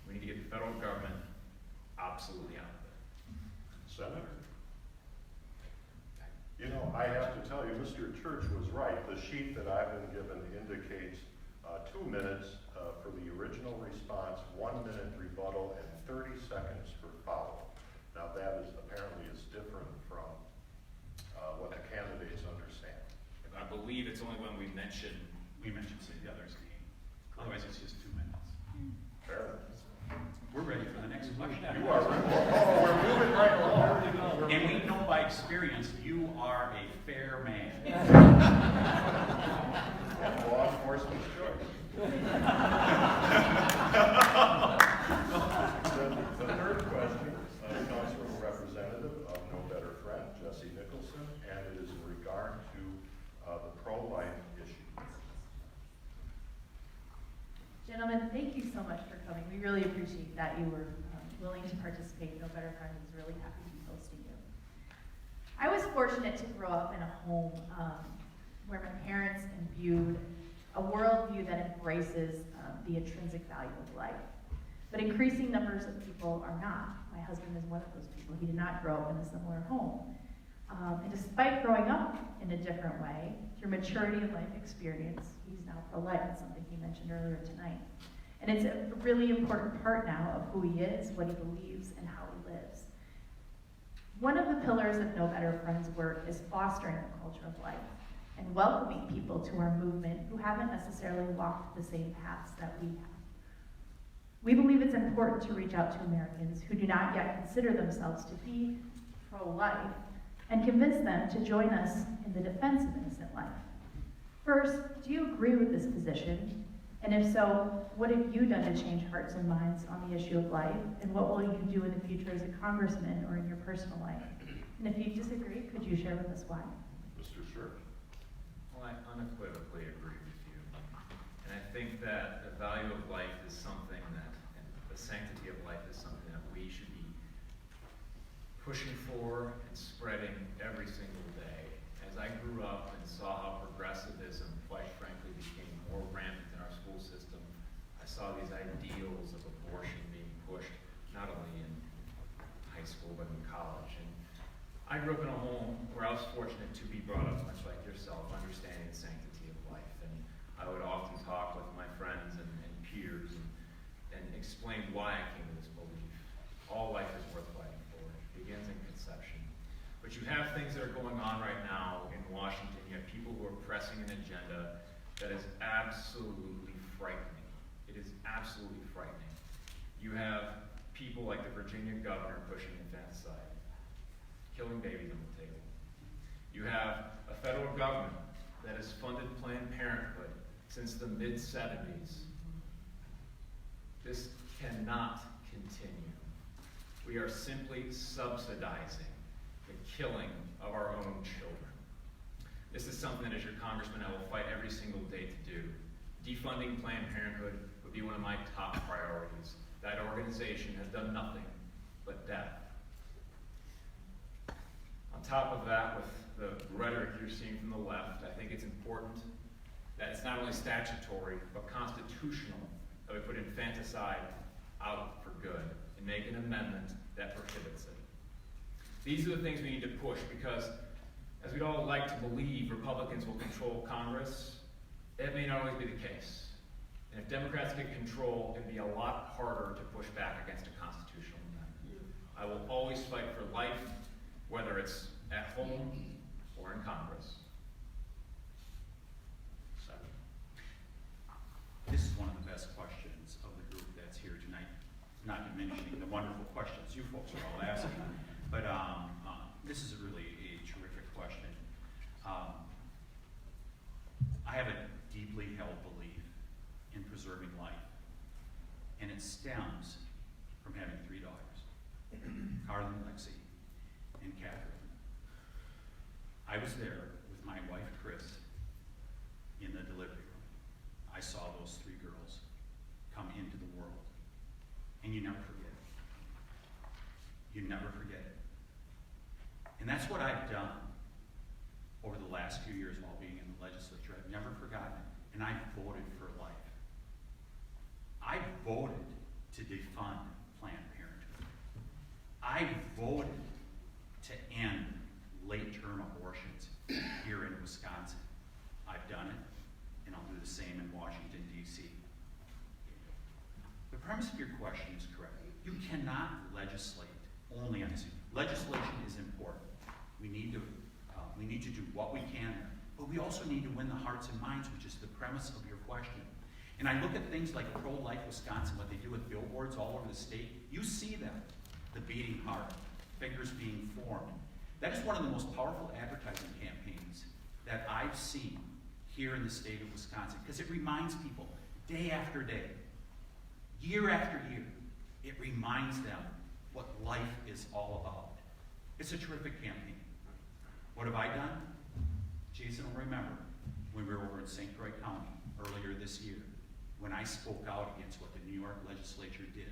We need to get the federal government absolutely out of it. Senator? You know, I have to tell you, Mr. Church was right. The sheet that I've been given indicates 2 minutes for the original response, 1 minute rebuttal, and 30 seconds for follow-up. Now that is apparently different from what the candidates understand. I believe it's only when we mention the other's name. Otherwise, it's just 2 minutes. Fair. We're ready for the next question. You are ready. Oh, we're moving right along. And we know by experience, you are a fair man. And law enforcement's choice. The third question comes from a representative of No Better Friend, Jesse Nicholson, and it is in regard to the pro-life issue. Gentlemen, thank you so much for coming. We really appreciate that you were willing to participate. No Better Friend is really happy to be hosting you. I was fortunate to grow up in a home where my parents imbued a worldview that embraces the intrinsic value of life. But increasing numbers of people are not. My husband is one of those people. He did not grow up in a similar home. And despite growing up in a different way, through maturity and life experience, he's now pro-life. It's something he mentioned earlier tonight. And it's a really important part now of who he is, what he believes, and how he lives. One of the pillars of No Better Friends work is fostering a culture of life and welcoming people to our movement who haven't necessarily walked the same paths that we have. We believe it's important to reach out to Americans who do not yet consider themselves to be pro-life and convince them to join us in the defense of innocent life. First, do you agree with this position? And if so, what have you done to change hearts and minds on the issue of life? And what will you do in the future as a congressman or in your personal life? And if you disagree, could you share with us why? Mr. Scherf. Well, I unequivocally agree with you. And I think that the value of life is something that, and the sanctity of life is something that we should be pushing for and spreading every single day. As I grew up and saw how progressivism, quite frankly, became more rampant in our school system, I saw these ideals of abortion being pushed, not only in high school, but in college. And I grew up in a home where I was fortunate to be brought up much like yourself, understanding the sanctity of life. And I would often talk with my friends and peers and explain why I came to this belief. All life is worth fighting for. It begins in conception. But you have things that are going on right now in Washington. You have people who are pressing an agenda that is absolutely frightening. It is absolutely frightening. You have people like the Virginia governor pushing infanticide, killing babies on the table. You have a federal government that has funded Planned Parenthood since the mid-70s. This cannot continue. We are simply subsidizing the killing of our own children. This is something that as your congressman I will fight every single day to do. Defunding Planned Parenthood would be one of my top priorities. That organization has done nothing but death. On top of that, with the rhetoric you're seeing from the left, I think it's important that it's not only statutory, but constitutional, that we put infanticide out for good and make an amendment that prohibits it. These are the things we need to push because, as we'd all like to believe, Republicans will control Congress. That may not always be the case. And if Democrats get control, it'd be a lot harder to push back against a constitutional amendment. I will always fight for life, whether it's at home or in Congress. This is one of the best questions of the group that's here tonight, not diminishing the wonderful questions you folks are all asking. But this is really a terrific question. I have a deeply held belief in preserving life, and it stems from having 3 daughters, Carlin, Lexi, and Catherine. I was there with my wife, Chris, in the delivery room. I saw those 3 girls come into the world, and you never forget it. You never forget it. And that's what I've done over the last few years while being in the legislature. I've never forgotten it, and I voted for life. I voted to defund Planned Parenthood. I voted to end late-term abortions here in Wisconsin. I've done it, and I'll do the same in Washington, D.C. The premise of your question is correct. You cannot legislate only on this. Legislation is important. We need to do what we can, but we also need to win the hearts and minds, which is the premise of your question. And I look at things like Pro-Life Wisconsin, what they do with billboards all over the state. You see them, the beating heart, fingers being formed. That is one of the most powerful advertising campaigns that I've seen here in the state of Wisconsin, because it reminds people day after day, year after year, it reminds them what life is all about. It's a terrific campaign. What have I done? Jason will remember when we were over in St. Croix County earlier this year, when I spoke out against what the New York legislature did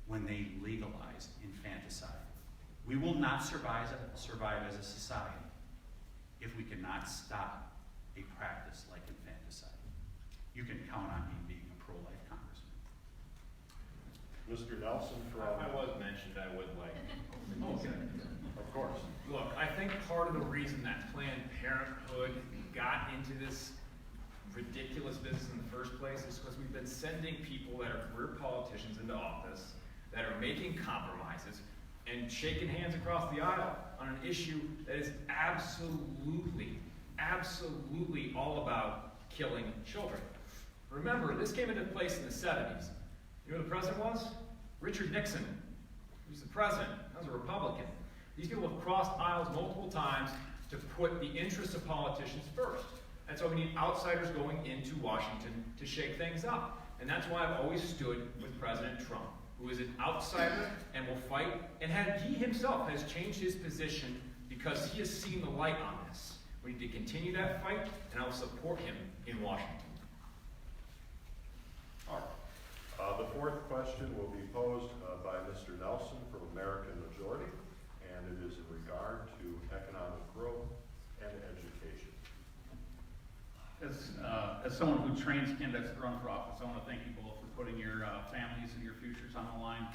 when they legalized infanticide. We will not survive as a society if we cannot stop a practice like infanticide. You can count on me being a pro-life congressman. Mr. Nelson If from, I was mentioned, I would like. of course. Look, I think part of the reason that Planned Parenthood got into this ridiculous business in the first place is because we've been sending people that are career politicians into office that are making compromises and shaking hands across the aisle on an issue that is absolutely all about killing children. Remember, this came into place in the 70s. You know who the president was? Richard Nixon. He was the president. That was a Republican. These people have crossed aisles multiple times to put the interests of politicians first. That's why we need outsiders going into Washington to shake things up. And that's why I've always stood with President Trump, who is an outsider and will fight. And he himself has changed his position because he has seen the light on this. We need to continue that fight, and I will support him in Washington. All right. The fourth question will be posed by Mr. Nelson from American Majority, and it is in regard to economic growth and education. As someone who trains candidates to run for office, I want to thank you both for putting your families and your futures on the line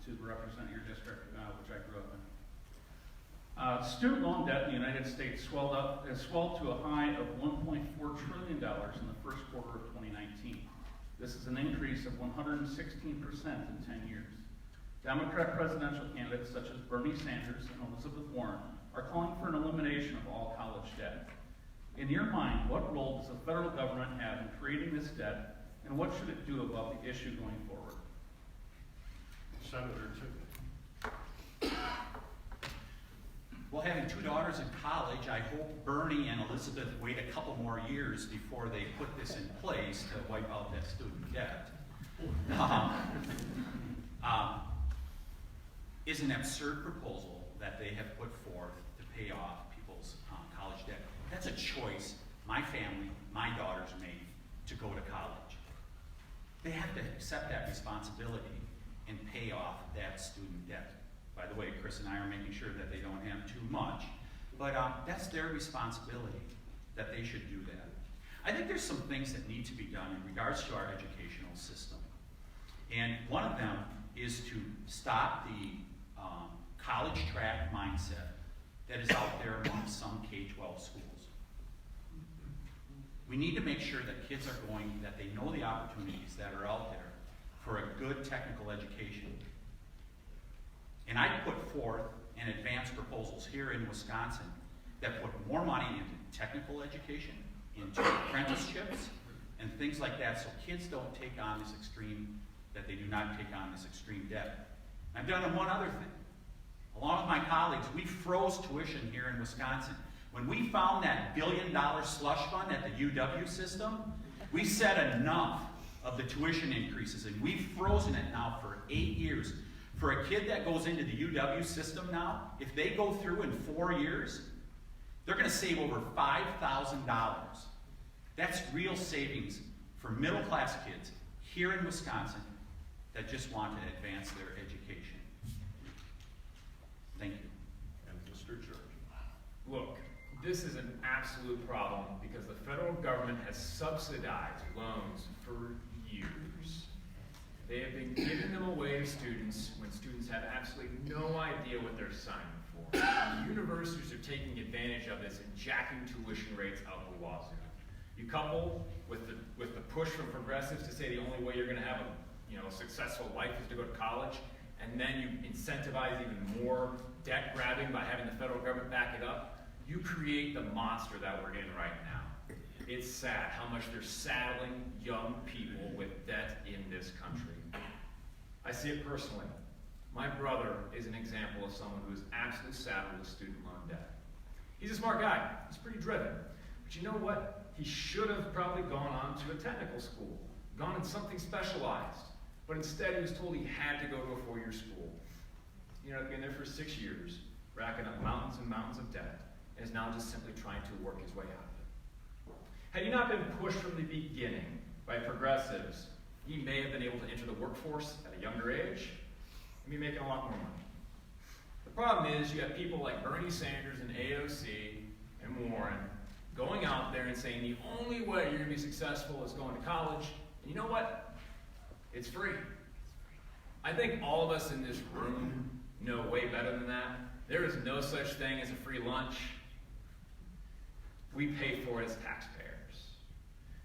to represent your district, which I grew up in. Student loan debt in the United States swelled to a high of $1.4 trillion in the first quarter of 2019. This is an increase of 116% in 10 years. Democrat presidential candidates such as Bernie Sanders and Elizabeth Warren are calling for an elimination of all college debt. In your mind, what role does the federal government have in creating this debt, and what should it do about the issue going forward? Senator Tiffany. Well, having two daughters in college, I hope Bernie and Elizabeth wait a couple more years before they put this in place to wipe out that student debt. Is an absurd proposal that they have put forth to pay off people's college debt. That's a choice my family, my daughters made to go to college. They have to accept that responsibility and pay off that student debt. By the way, Chris and I are making sure that they don't have too much, but that's their responsibility, that they should do that. I think there's some things that need to be done in regards to our educational system. And one of them is to stop the college track mindset that is out there among some K-12 schools. We need to make sure that kids are going, that they know the opportunities that are out there for a good technical education. And I put forth an advanced proposals here in Wisconsin that put more money into technical education, into apprenticeships, and things like that, so kids don't take on this extreme, that they do not take on this extreme debt. I've done one other thing. Along with my colleagues, we froze tuition here in Wisconsin. When we found that $1 billion slush fund at the UW system, we said enough of the tuition increases, and we've frozen it now for 8 years. For a kid that goes into the UW system now, if they go through in 4 years, they're going to save over $5,000. That's real savings for middle-class kids here in Wisconsin that just want to advance their education. Thank you. And Mr. George. Look, this is an absolute problem because the federal government has subsidized loans for years. They have been giving them away to students when students have absolutely no idea what they're signing for. The universities are taking advantage of this and jacking tuition rates out the wazoo. You couple with the push from progressives to say the only way you're going to have a successful life is to go to college, and then you incentivize even more debt grabbing by having the federal government back it up, you create the monster that we're in right now. It's sad how much they're saddling young people with debt in this country. I see it personally. My brother is an example of someone who is absolutely saddled with student loan debt. He's a smart guy. He's pretty driven. But you know what? He should have probably gone on to a technical school, gone in something specialized. But instead, he was told he had to go to a 4-year school. Been there for 6 years, racking up mountains and mountains of debt, and is now just simply trying to work his way out of it. Had he not been pushed from the beginning by progressives, he may have been able to enter the workforce at a younger age and be making a lot more money. The problem is you have people like Bernie Sanders and AOC and Warren going out there and saying the only way you're going to be successful is going to college. And you know what? It's free. I think all of us in this room know way better than that. There is no such thing as a free lunch. We pay for it as taxpayers.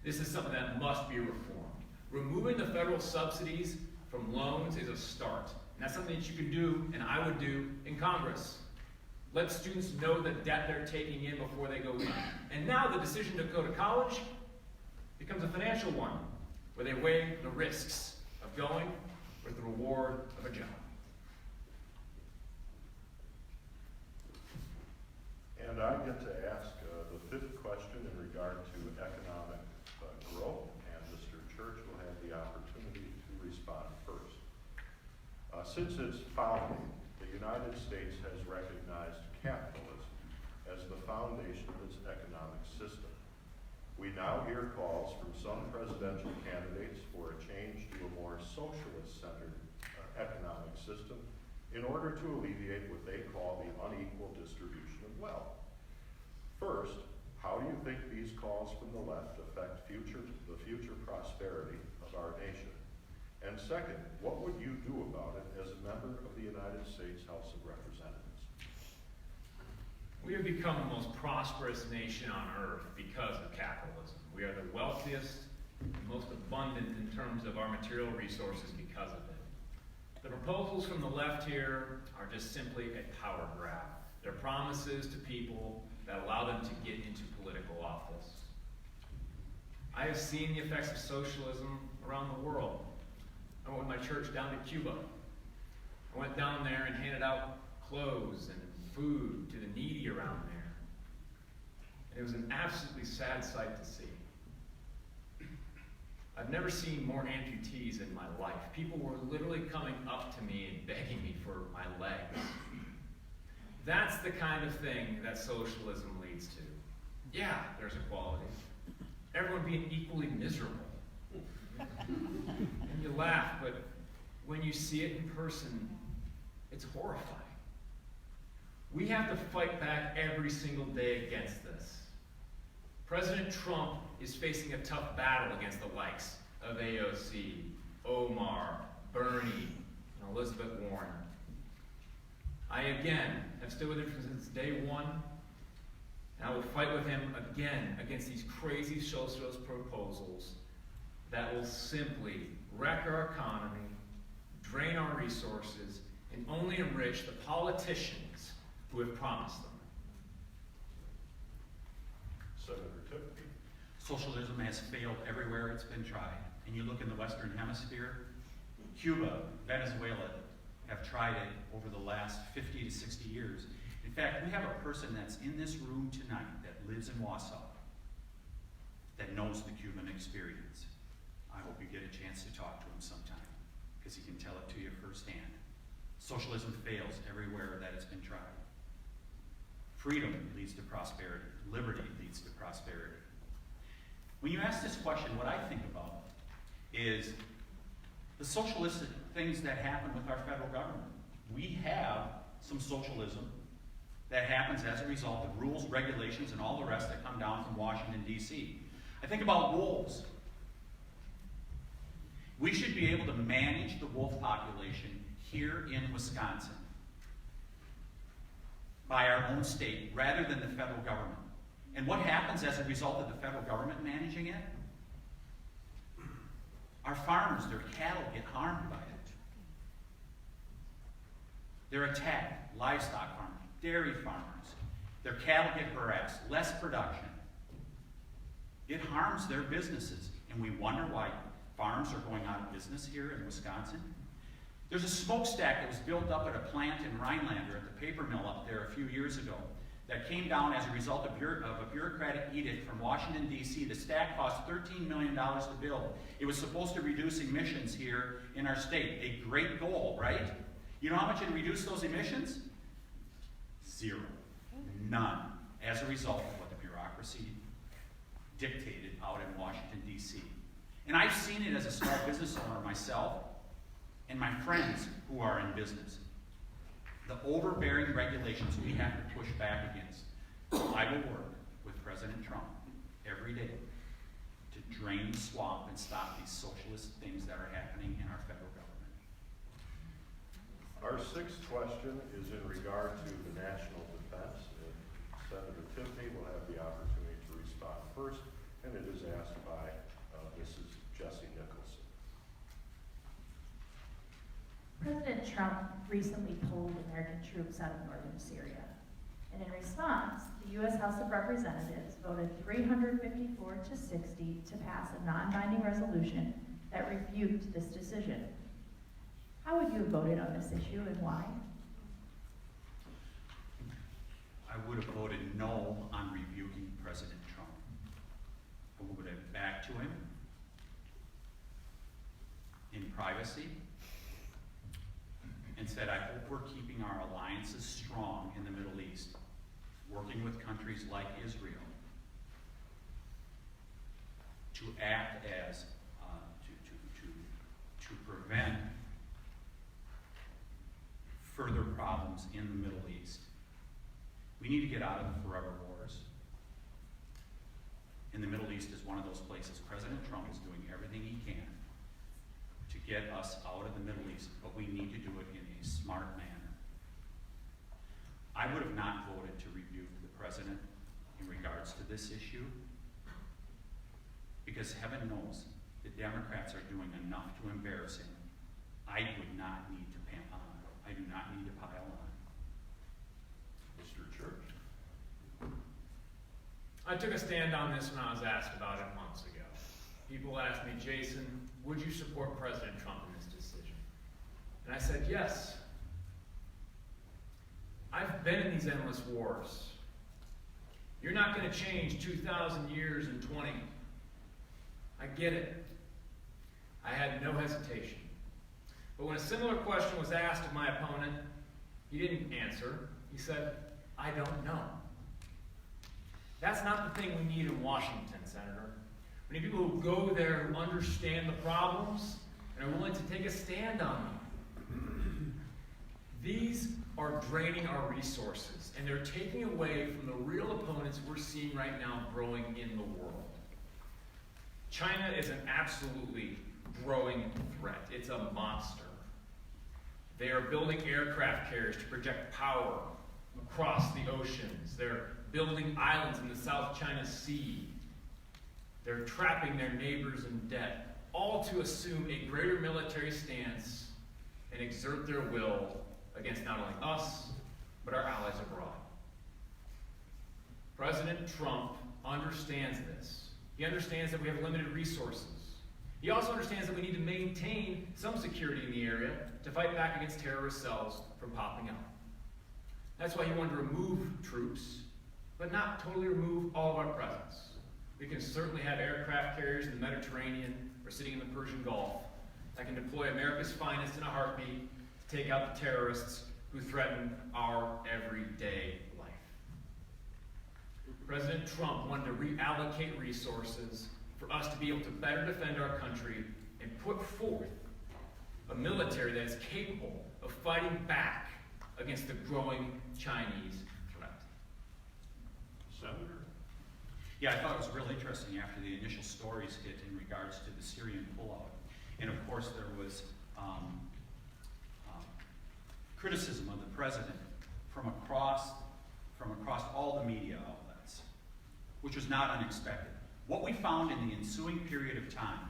This is something that must be reformed. Removing the federal subsidies from loans is a start. And that's something that you can do, and I would do, in Congress. Let students know the debt they're taking in before they go in. And now the decision to go to college becomes a financial one, where they weigh the risks of going with the reward of a job. And I get to ask the fifth question in regard to economic growth, and Mr. Church will have the opportunity to respond first. Since its founding, the United States has recognized capitalism as the foundation of its economic system. We now hear calls from some presidential candidates for a change to a more socialist-centered economic system in order to alleviate what they call the unequal distribution of wealth. First, how do you think these calls from the left affect the future prosperity of our nation? And second, what would you do about it as a member of the United States House of Representatives? We have become the most prosperous nation on earth because of capitalism. We are the wealthiest, most abundant in terms of our material resources because of it. The proposals from the left here are just simply a power grab. They're promises to people that allow them to get into political office. I have seen the effects of socialism around the world. I went with my church down to Cuba. I went down there and handed out clothes and food to the needy around there. And it was an absolutely sad sight to see. I've never seen more amputees in my life. People were literally coming up to me and begging me for my legs. That's the kind of thing that socialism leads to. Yeah, there's equality. Everyone being equally miserable. And you laugh, but when you see it in person, it's horrifying. We have to fight back every single day against this. President Trump is facing a tough battle against the likes of AOC, Omar, Bernie, and Elizabeth Warren. I again have stood with him since day one, and I will fight with him again against these crazy socialist proposals that will simply wreck our economy, drain our resources, and only enrich the politicians who have promised them. Senator Tiffany. Socialism has failed everywhere it's been tried. And you look in the Western Hemisphere, Cuba, Venezuela have tried it over the last 50 to 60 years. In fact, we have a person that's in this room tonight that lives in Wausau that knows the Cuban experience. I hope you get a chance to talk to him sometime, because he can tell it to you firsthand. Socialism fails everywhere that it's been tried. Freedom leads to prosperity. Liberty leads to prosperity. When you ask this question, what I think about is the socialistic things that happen with our federal government. We have some socialism that happens as a result of rules, regulations, and all the rest that come down from Washington, D.C. I think about wolves. We should be able to manage the wolf population here in Wisconsin by our own state rather than the federal government. And what happens as a result of the federal government managing it? Our farmers, their cattle get harmed by it. They're attacked. Livestock farmers, dairy farmers. Their cattle get harassed, less production. It harms their businesses, and we wonder why farms are going out of business here in Wisconsin. There's a smokestack that was built up at a plant in Rhinelander at the paper mill up there a few years ago that came down as a result of a bureaucratic edict from Washington, D.C. The stack cost $13 million to build. It was supposed to reduce emissions here in our state. A great goal, right? You know how much it reduced those emissions? Zero. None. As a result of what the bureaucracy dictated out in Washington, D.C. And I've seen it as a small business owner myself and my friends who are in business. The overbearing regulations we have to push back against. I will work with President Trump every day to drain the swamp and stop these socialist things that are happening in our federal government. sixth question is in regard to the national defense. And Senator Tiffany will have the opportunity to respond first, and it is asked by Mrs. Jessie Nicholson. President Trump recently pulled American troops out of northern Syria. And in response, the U.S. House of Representatives voted 354 to 60 to pass a non-binding resolution that rebuked this decision. How would you have voted on this issue and why? I would have voted no on rebuking President Trump. I would have backed to him in privacy and said, I hope we're keeping our alliances strong in the Middle East, working with countries like Israel to act as, to prevent further problems in the Middle East. We need to get out of the forever wars. And the Middle East is one of those places. President Trump is doing everything he can to get us out of the Middle East, but we need to do it in a smart manner. I would have not voted to rebuke the president in regards to this issue, because heaven knows the Democrats are doing enough to embarrass him. I would not need to I do not need to pile on. Mr. Church. I took a stand on this when I was asked about it months ago. People asked me, Jason, would you support President Trump in this decision? And I said, yes. I've been in these endless wars. You're not going to change 2,000 years in 20. I get it. I had no hesitation. But when a similar question was asked of my opponent, he didn't answer. He said, I don't know. That's not the thing we need in Washington, Senator. We need people who go there, who understand the problems, and are willing to take a stand on them. These are draining our resources, and they're taking away from the real opponents we're seeing right now growing in the world. China is an absolutely growing threat. It's a monster. They are building aircraft carriers to project power across the oceans. They're building islands in the South China Sea. They're trapping their neighbors in debt, all to assume a greater military stance and exert their will against not only us, but our allies abroad. President Trump understands this. He understands that we have limited resources. He also understands that we need to maintain some security in the area to fight back against terrorist cells from popping up. That's why he wanted to remove troops, but not totally remove all of our presence. We can certainly have aircraft carriers in the Mediterranean or sitting in the Persian Gulf that can deploy America's finest in a heartbeat to take out the terrorists who threaten our everyday life. President Trump wanted to reallocate resources for us to be able to better defend our country and put forth a military that is capable of fighting back against the growing Chinese threat. Senator. Yeah, I thought it was real interesting after the initial stories hit in regards to the Syrian pullout. And of course there was criticism of the president from across all the media outlets, which was not unexpected. What we found in the ensuing period of time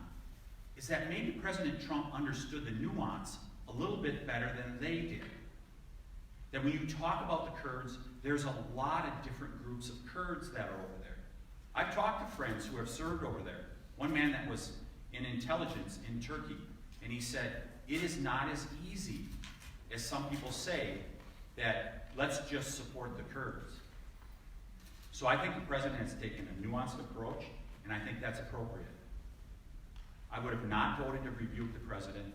is that maybe President Trump understood the nuance a little bit better than they did. That when you talk about the Kurds, there's a lot of different groups of Kurds that are over there. I've talked to friends who have served over there. One man that was in intelligence in Turkey, and he said, it is not as easy as some people say that let's just support the Kurds. So I think the president has taken a nuanced approach, and I think that's appropriate. I would have not voted to rebuke the president.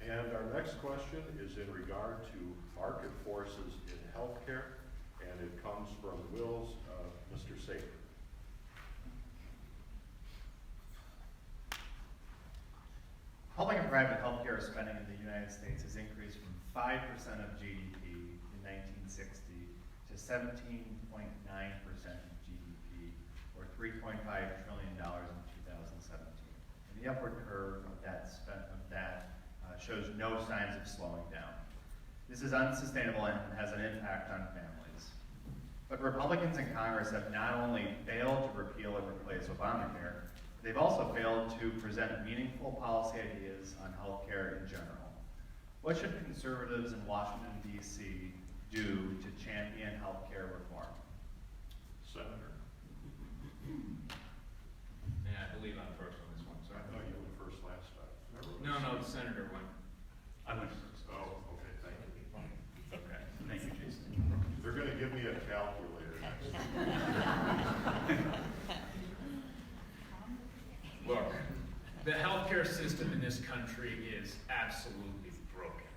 And our next question is in regard to market forces in healthcare, and it comes from Will's Mr. Safer. Public and private healthcare spending in the United States has increased from 5% of GDP in 1960 to 17.9% of GDP, or $3.5 trillion in 2016. the upward curve of that shows no signs of slowing down. This is unsustainable and has an impact on families. But Republicans in Congress have not only failed to repeal and replace Obamacare, they've also failed to present meaningful policy ideas on health care in general. What should conservatives in Washington, D.C. do to champion health care reform? Senator, Yeah, I believe I'm first on this one, I sorry. thought you were first last time. Remember? No, the senator went. I went first. Oh, okay, thank you. Okay, thank you, Jason. They're gonna give me a calculator next. Look, the healthcare system in this country is absolutely broken.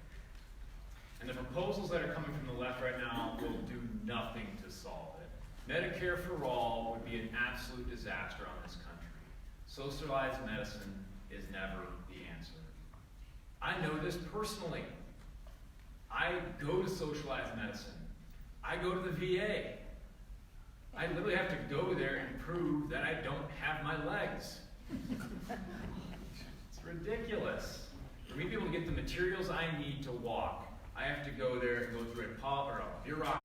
And the proposals that are coming from the left right now will do nothing to solve it. Medicare for all would be an absolute disaster on this country. Socialized medicine is never the answer. I know this personally. I go to socialized medicine. I go to the VA. I literally have to go there and prove that I don't have my legs. It's ridiculous. For me to be able to get the materials I need to walk, I have to go there and go through a bureaucracy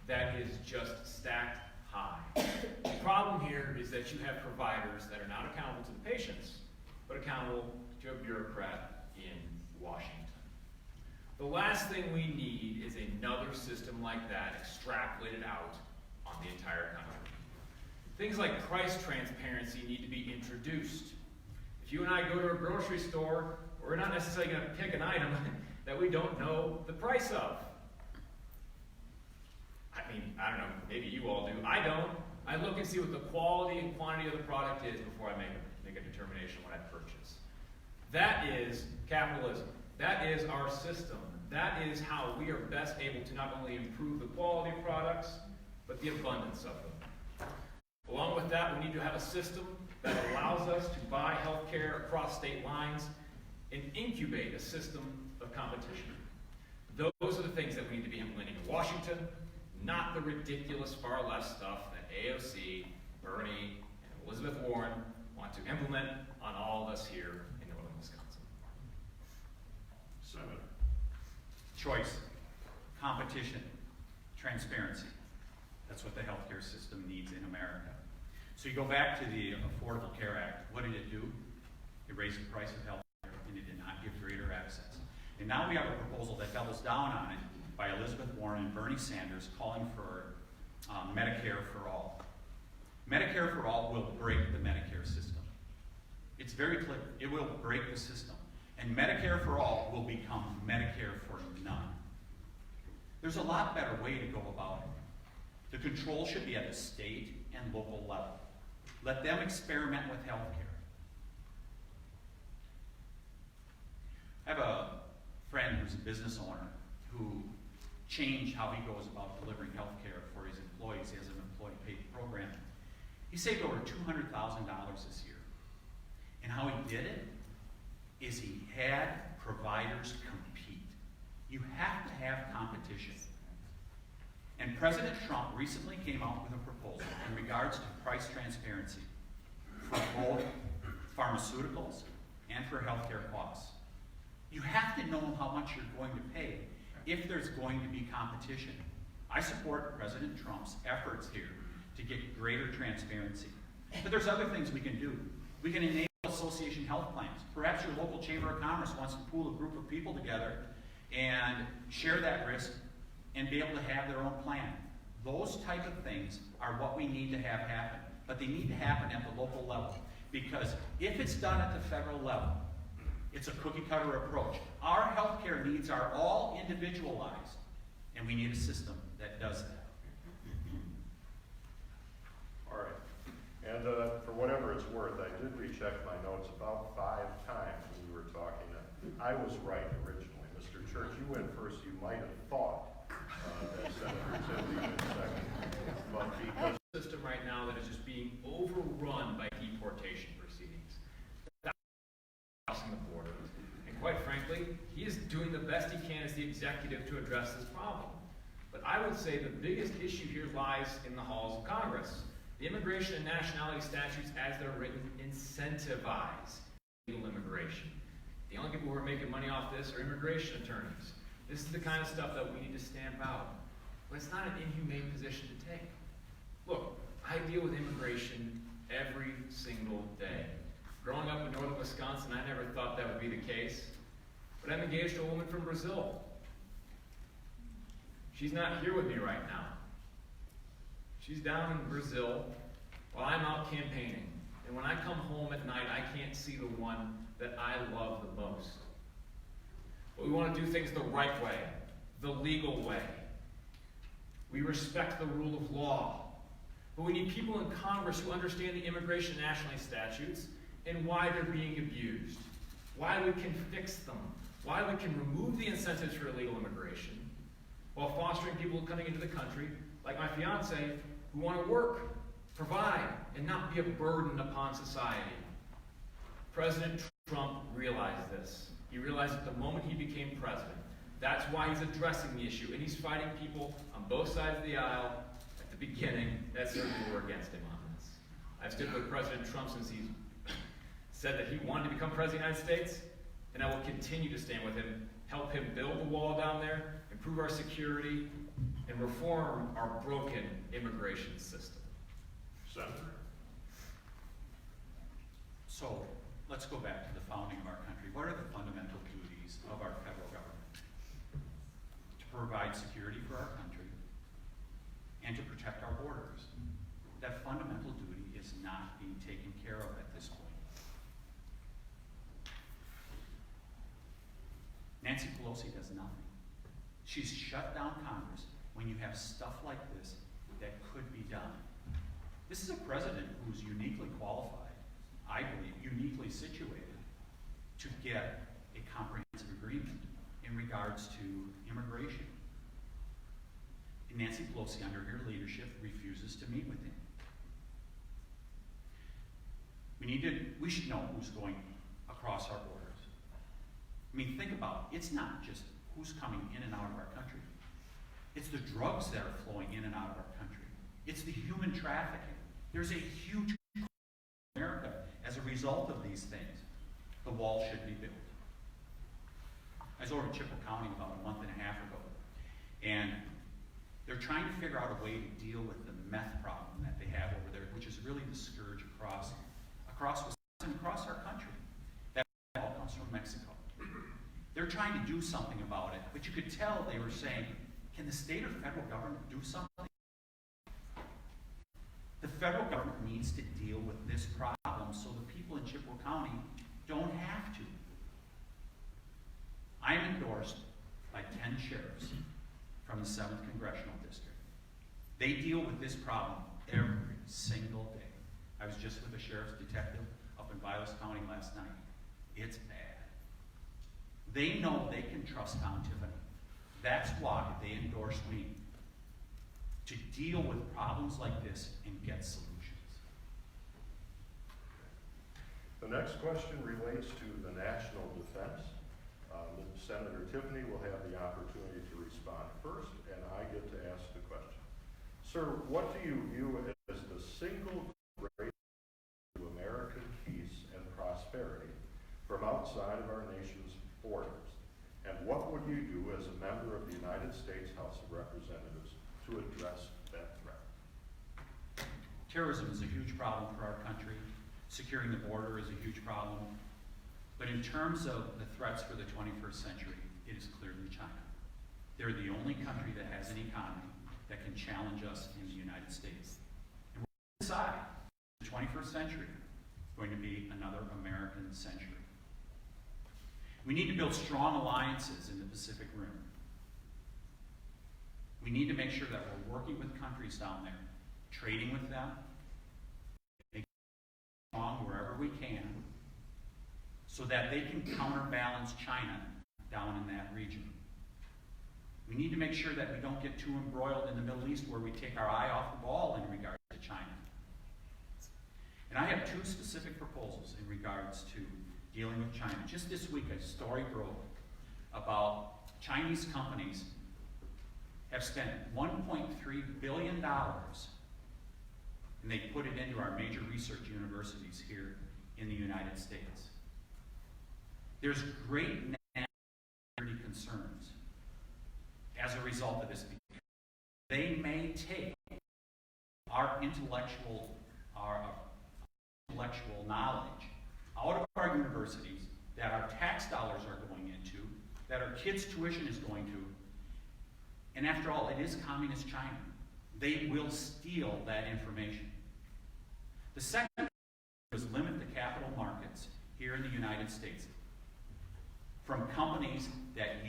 that is just stacked high. The problem here is that you have providers that are not accountable to the patients, but accountable to a bureaucrat in Washington. The last thing we need is another system like that extrapolated out on the entire country. Things like price transparency need to be introduced. If you and I go to a grocery store, we're not necessarily going to pick an item that we don't know the price of. I mean, I don't know, maybe you all do. I don't. I look and see what the quality and quantity of the product is before I make a determination when I purchase. That is capitalism. That is our system. That is how we are best able to not only improve the quality of products, but the abundance of them. Along with that, we need to have a system that allows us to buy health care across state lines and incubate a system of competition. Those are the things that we need to be implementing in Washington, not the ridiculous far left stuff that AOC, Bernie, and Elizabeth Warren want to implement on all of us here in northern Wisconsin. Senator. Choice, competition, transparency. That's what the healthcare system needs in America. So you go back to the Affordable Care Act. What did it do? It raised the price of health care, and it did not give greater access. And now we have a proposal that doubles down on it by Elizabeth Warren and Bernie Sanders calling for Medicare for all. Medicare for all will break the Medicare system. It's very clear. It will break the system. And Medicare for all will become Medicare for none. There's a lot better way to go about it. The control should be at the state and local level. Let them experiment with health care. I have a friend who's a business owner who changed how he goes about delivering health care for his employees. He has an employee paid program. He saved over $200,000 this year. And how he did it is he had providers compete. You have to have competition. And President Trump recently came out with a proposal in regards to price transparency for both pharmaceuticals and for healthcare costs. You have to know how much you're going to pay if there's going to be competition. I support President Trump's efforts here to get greater transparency. But there's other things we can do. We can enable association health plans. Perhaps your local chamber of commerce wants to pool a group of people together and share that risk and be able to have their own plan. Those type of things are what we need to have happen. But they need to happen at the local level. Because if it's done at the federal level, it's a cookie-cutter approach. Our healthcare needs are all individualized, and we need a system that does that. All right. And for whatever it's worth, I did recheck my notes about 5 times when we were talking. I was right originally. Mr. Church, you went first. You might have thought that Senator Tiffany went second. But because System right now that is just being overrun by deportation proceedings. Crossing the border. And quite frankly, he is doing the best he can as the executive to address this problem. But I would say the biggest issue here lies in the halls of Congress. The Immigration and nationality statutes, as they're written, incentivize illegal immigration. The only people who are making money off this are immigration attorneys. This is the kind of stuff that we need to stamp out. But it's not an inhumane position to take. Look, I deal with immigration every single day. Growing up in northern Wisconsin, I never thought that would be the case. But I'm engaged to a woman from Brazil. She's not here with me right now. She's down in Brazil while I'm out campaigning. And when I come home at night, I can't see the one that I love the most. But we want to do things the right way, the legal way. We respect the rule of law. But we need people in Congress who understand the immigration and nationality statutes and why they're being abused, why we can fix them, why we can remove the incentives for illegal immigration, while fostering people coming into the country, like my fiance, who want to work, provide, and not be a burden upon society. President Trump realized this. He realized it the moment he became president. That's why he's addressing the issue, and he's fighting people on both sides of the aisle at the beginning that certainly were against him on this. I've stood with President Trump since he said that he wanted to become president of the United States, and I will continue to stand with him, help him build the wall down there, improve our security, and reform our broken immigration system. Senator? So, let's go back to the founding of our country. What are the fundamental duties of our federal government? To provide security for our country and to protect our borders. That fundamental duty is not being taken care of at this point. Nancy Pelosi does nothing. She's shut down Congress when you have stuff like this that could be done. This is a president who's uniquely qualified, I believe, uniquely situated to get a comprehensive agreement in regards to immigration. And Nancy Pelosi, under her leadership, refuses to meet with him. We should know who's going across our borders. I mean, think about it. It's not just who's coming in and out of our country. It's the drugs that are flowing in and out of our country. It's the human trafficking. There's a huge in America as a result of these things. The wall should be built. I was over in Chippewa County about a month and a half ago, and they're trying to figure out a way to deal with the meth problem that they have over there, which is really the scourge across Wisconsin, across our country. That all comes from Mexico. They're trying to do something about it, but you could tell they were saying, can the state or federal government do something? The federal government needs to deal with this problem so the people in Chippewa County don't have to. I'm endorsed by 10 sheriffs from the 7th Congressional District. They deal with this problem every single day. I was just with a sheriff's detective up in Vilas County last night. It's bad. They know they can trust Town Tiffany. That's why they endorsed me to deal with problems like this and get solutions. The next question relates to the national defense. Senator Tiffany will have the opportunity to respond first, and I get to ask the question. Sir, what do you view as the single greatest to American peace and prosperity from outside of our nation's borders? And what would you do as a member of the United States House of Representatives to address that threat? Terrorism is a huge problem for our country. Securing the border is a huge problem. But in terms of the threats for the 21st century, it is clearly China. They're the only country that has an economy that can challenge us in the United States. And we're going to decide the 21st century is going to be another American century. We need to build strong alliances in the Pacific Rim. We need to make sure that we're working with countries down there, trading with them, making them strong wherever we can, so that they can counterbalance China down in that region. We need to make sure that we don't get too embroiled in the Middle East where we take our eye off the ball in regards to China. And I have 2 specific proposals in regards to dealing with China. Just this week, a story broke about Chinese companies have spent $1.3 billion and they put it into our major research universities here in the United States. There's great national security concerns as a result of this. They may take our intellectual knowledge out of our universities that our tax dollars are going into, that our kids' tuition is going to, and after all, it is communist China. They will steal that information. The second is limit the capital markets here in the United States from companies that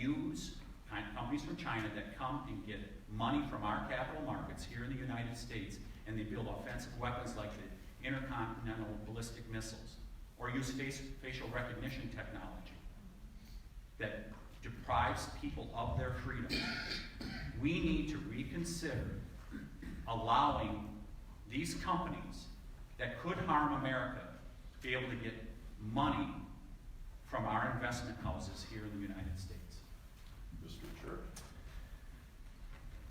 companies from China that come and get money from our capital markets here in the United States, and they build offensive weapons like the intercontinental ballistic missiles, or use facial recognition technology that deprives people of their freedom. We need to reconsider allowing these companies that could harm America to be able to get money from our investment houses here in the United States. Mr. Church?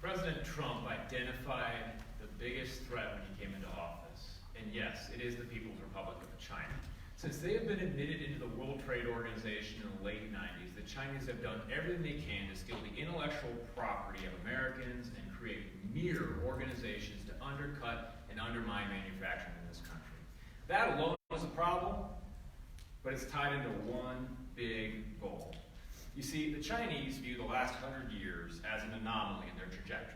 President Trump identified the biggest threat when he came into office. And yes, it is the People's Republic of China. Since they have been admitted into the World Trade Organization in the late 90s, the Chinese have done everything they can to steal the intellectual property of Americans and create mere organizations to undercut and undermine manufacturing in this country. That alone is a problem, but it's tied into one big goal. You see, the Chinese view the last 100 years as an anomaly in their trajectory.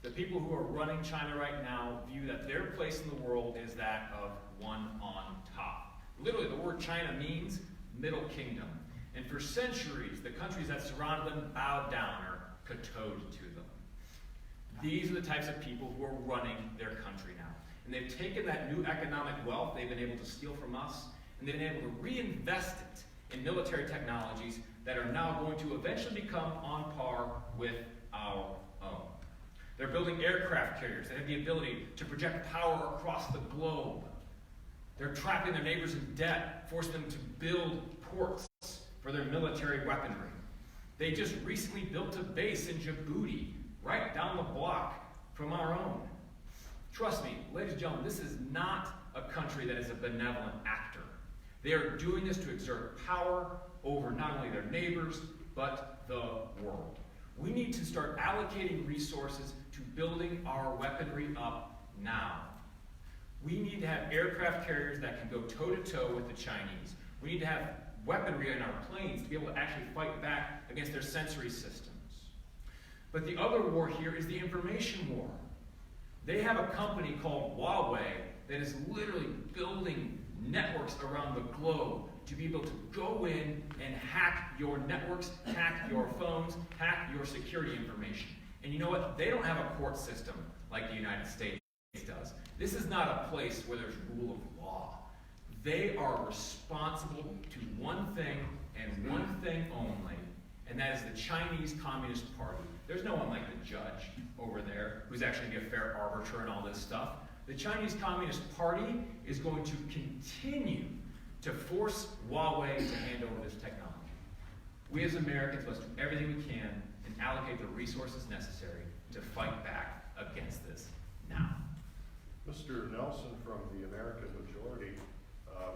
The people who are running China right now view that their place in the world is that of one on top. Literally, the word China means Middle Kingdom. And for centuries, the countries that surrounded them bowed down or kowtowed to them. These are the types of people who are running their country now. And they've taken that new economic wealth they've been able to steal from us, and they've been able to reinvest it in military technologies that are now going to eventually become on par with our own. They're building aircraft carriers that have the ability to project power across the globe. They're trapping their neighbors in debt, forcing them to build ports for their military weaponry. They just recently built a base in Djibouti, right down the block from our own. Trust me, ladies and gentlemen, this is not a country that is a benevolent actor. They are doing this to exert power over not only their neighbors, but the world. We need to start allocating resources to building our weaponry up now. We need to have aircraft carriers that can go toe-to-toe with the Chinese. We need to have weaponry in our planes to be able to actually fight back against their sensory systems. But the other war here is the information war. They have a company called Huawei that is literally building networks around the globe to be able to go in and hack your networks, hack your phones, hack your security information. And you know what? They don't have a court system like the United States does. This is not a place where there's rule of law. They are responsible to one thing and one thing only, and that is the Chinese Communist Party. There's no one like the judge over there who's actually going to be a fair arbiter and all this stuff. The Chinese Communist Party is going to continue to force Huawei to hand over this technology. We as Americans must do everything we can and allocate the resources necessary to fight back against this now. Mr. Nelson from the American Majority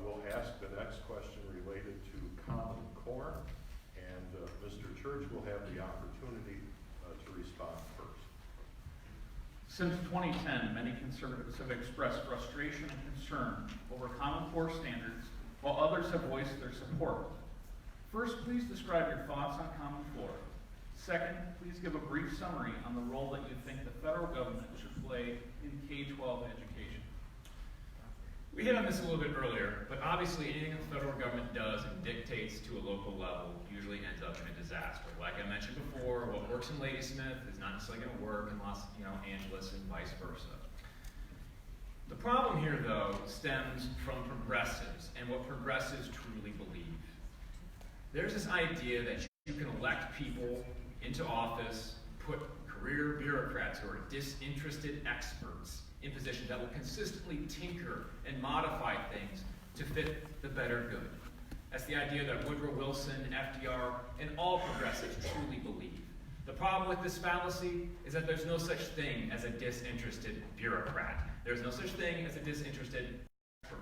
will ask the next question related to Common Core, and Mr. Church will have the opportunity to respond first. Since 2010, many conservatives have expressed frustration and concern over Common Core standards, while others have voiced their support. First, please describe your thoughts on Common Core. Second, please give a brief summary on the role that you think the federal government should play in K-12 education. We hit on this a little bit earlier, but obviously anything the federal government does and dictates to a local level usually ends up in a disaster. Like I mentioned before, what works in Ladysmith is not necessarily going to work in Los Angeles and vice versa. The problem here, though, stems from progressives and what progressives truly believe. There's this idea that you can elect people into office, put career bureaucrats who are disinterested experts in positions that will consistently tinker and modify things to fit the better good. That's the idea that Woodrow Wilson, FDR, and all progressives truly believe. The problem with this fallacy is that there's no such thing as a disinterested bureaucrat. There's no such thing as a disinterested expert.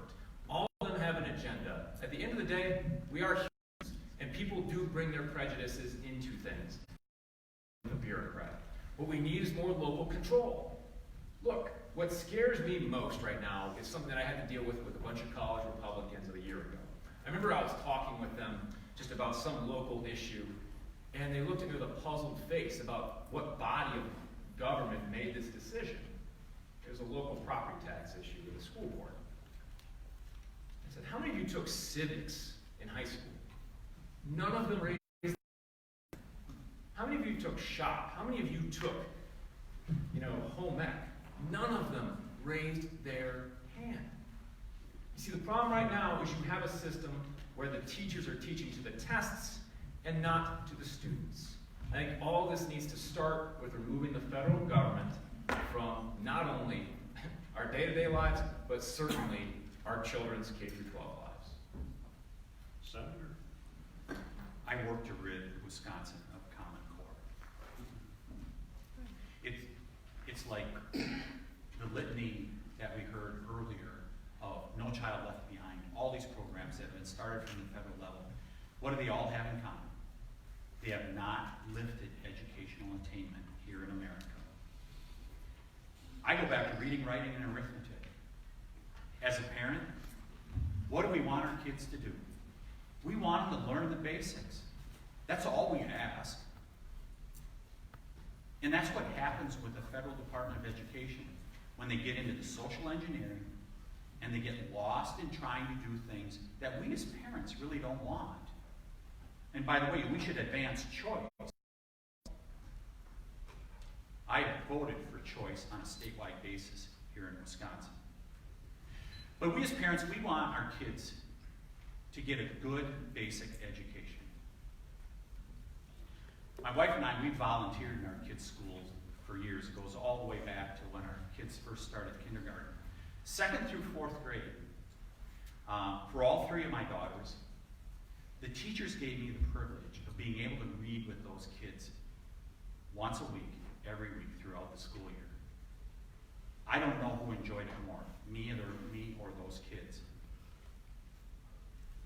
All of them have an agenda. At the end of the day, we are humans, and people do bring their prejudices into things. A bureaucrat. What we need is more local control. Look, what scares me most right now is something that I had to deal with a bunch of college Republicans a year ago. I remember I was talking with them just about some local issue, and they looked at me with a puzzled face about what body of government made this decision. It was a local property tax issue with the school board. I said, how many of you took civics in high school? None of them raised. How many of you took shop? How many of you took, home ec? None of them raised their hand. You see, the problem right now is you have a system where the teachers are teaching to the tests and not to the students. I think all this needs to start with removing the federal government from not only our day-to-day lives, but certainly our children's K-12 lives. Senator? I worked to rid Wisconsin of Common Core. It's like the litany that we heard earlier of No Child Left Behind, all these programs that have been started from the federal level. What do they all have in common? They have not lifted educational attainment here in America. I go back to reading, writing, and arithmetic. As a parent, what do we want our kids to do? We want them to learn the basics. That's all we ask. And that's what happens with the Federal Department of Education when they get into the social engineering and they get lost in trying to do things that we as parents really don't want. And by the way, we should advance choice. I voted for choice on a statewide basis here in Wisconsin. But we as parents, we want our kids to get a good basic education. My wife and I, we volunteered in our kids' schools for years. It goes all the way back to when our kids first started kindergarten. 2nd through 4th grade. For all 3 of my daughters, the teachers gave me the privilege of being able to read with those kids once a week, every week throughout the school year. I don't know who enjoyed it more, me or those kids.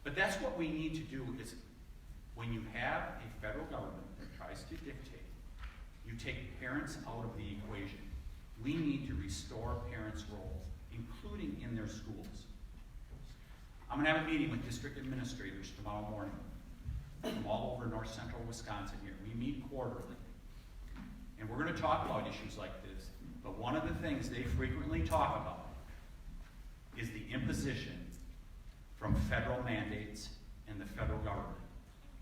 But that's what we need to do is when you have a federal government that tries to dictate, you take parents out of the equation. We need to restore parents' roles, including in their schools. I'm going to have a meeting with district administrators tomorrow morning from all over north central Wisconsin here. We meet quarterly. And we're going to talk about issues like this. But one of the things they frequently talk about is the imposition from federal mandates and the federal government.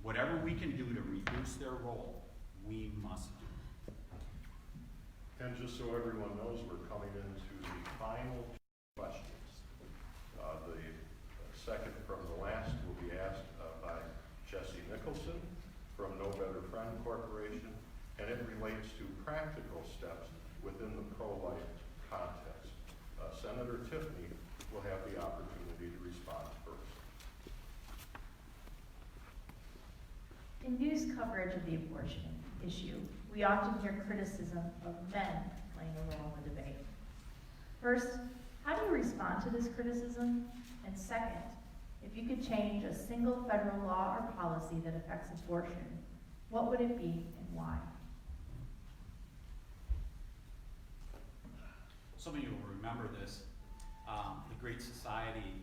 Whatever we can do to reduce their role, we must do. And just so everyone knows, we're coming into the final questions. The second from the last will be asked by Jesse Nicholson from No Better Friend Corporation, and it relates to practical steps within the pro-life context. Senator Tiffany will have the opportunity to respond first. In news coverage of the abortion issue, we often hear criticism of men playing a role in the debate. First, how do you respond to this criticism? And second, if you could change a single federal law or policy that affects abortion, what would it be and why? Some of you will remember this, the Great Society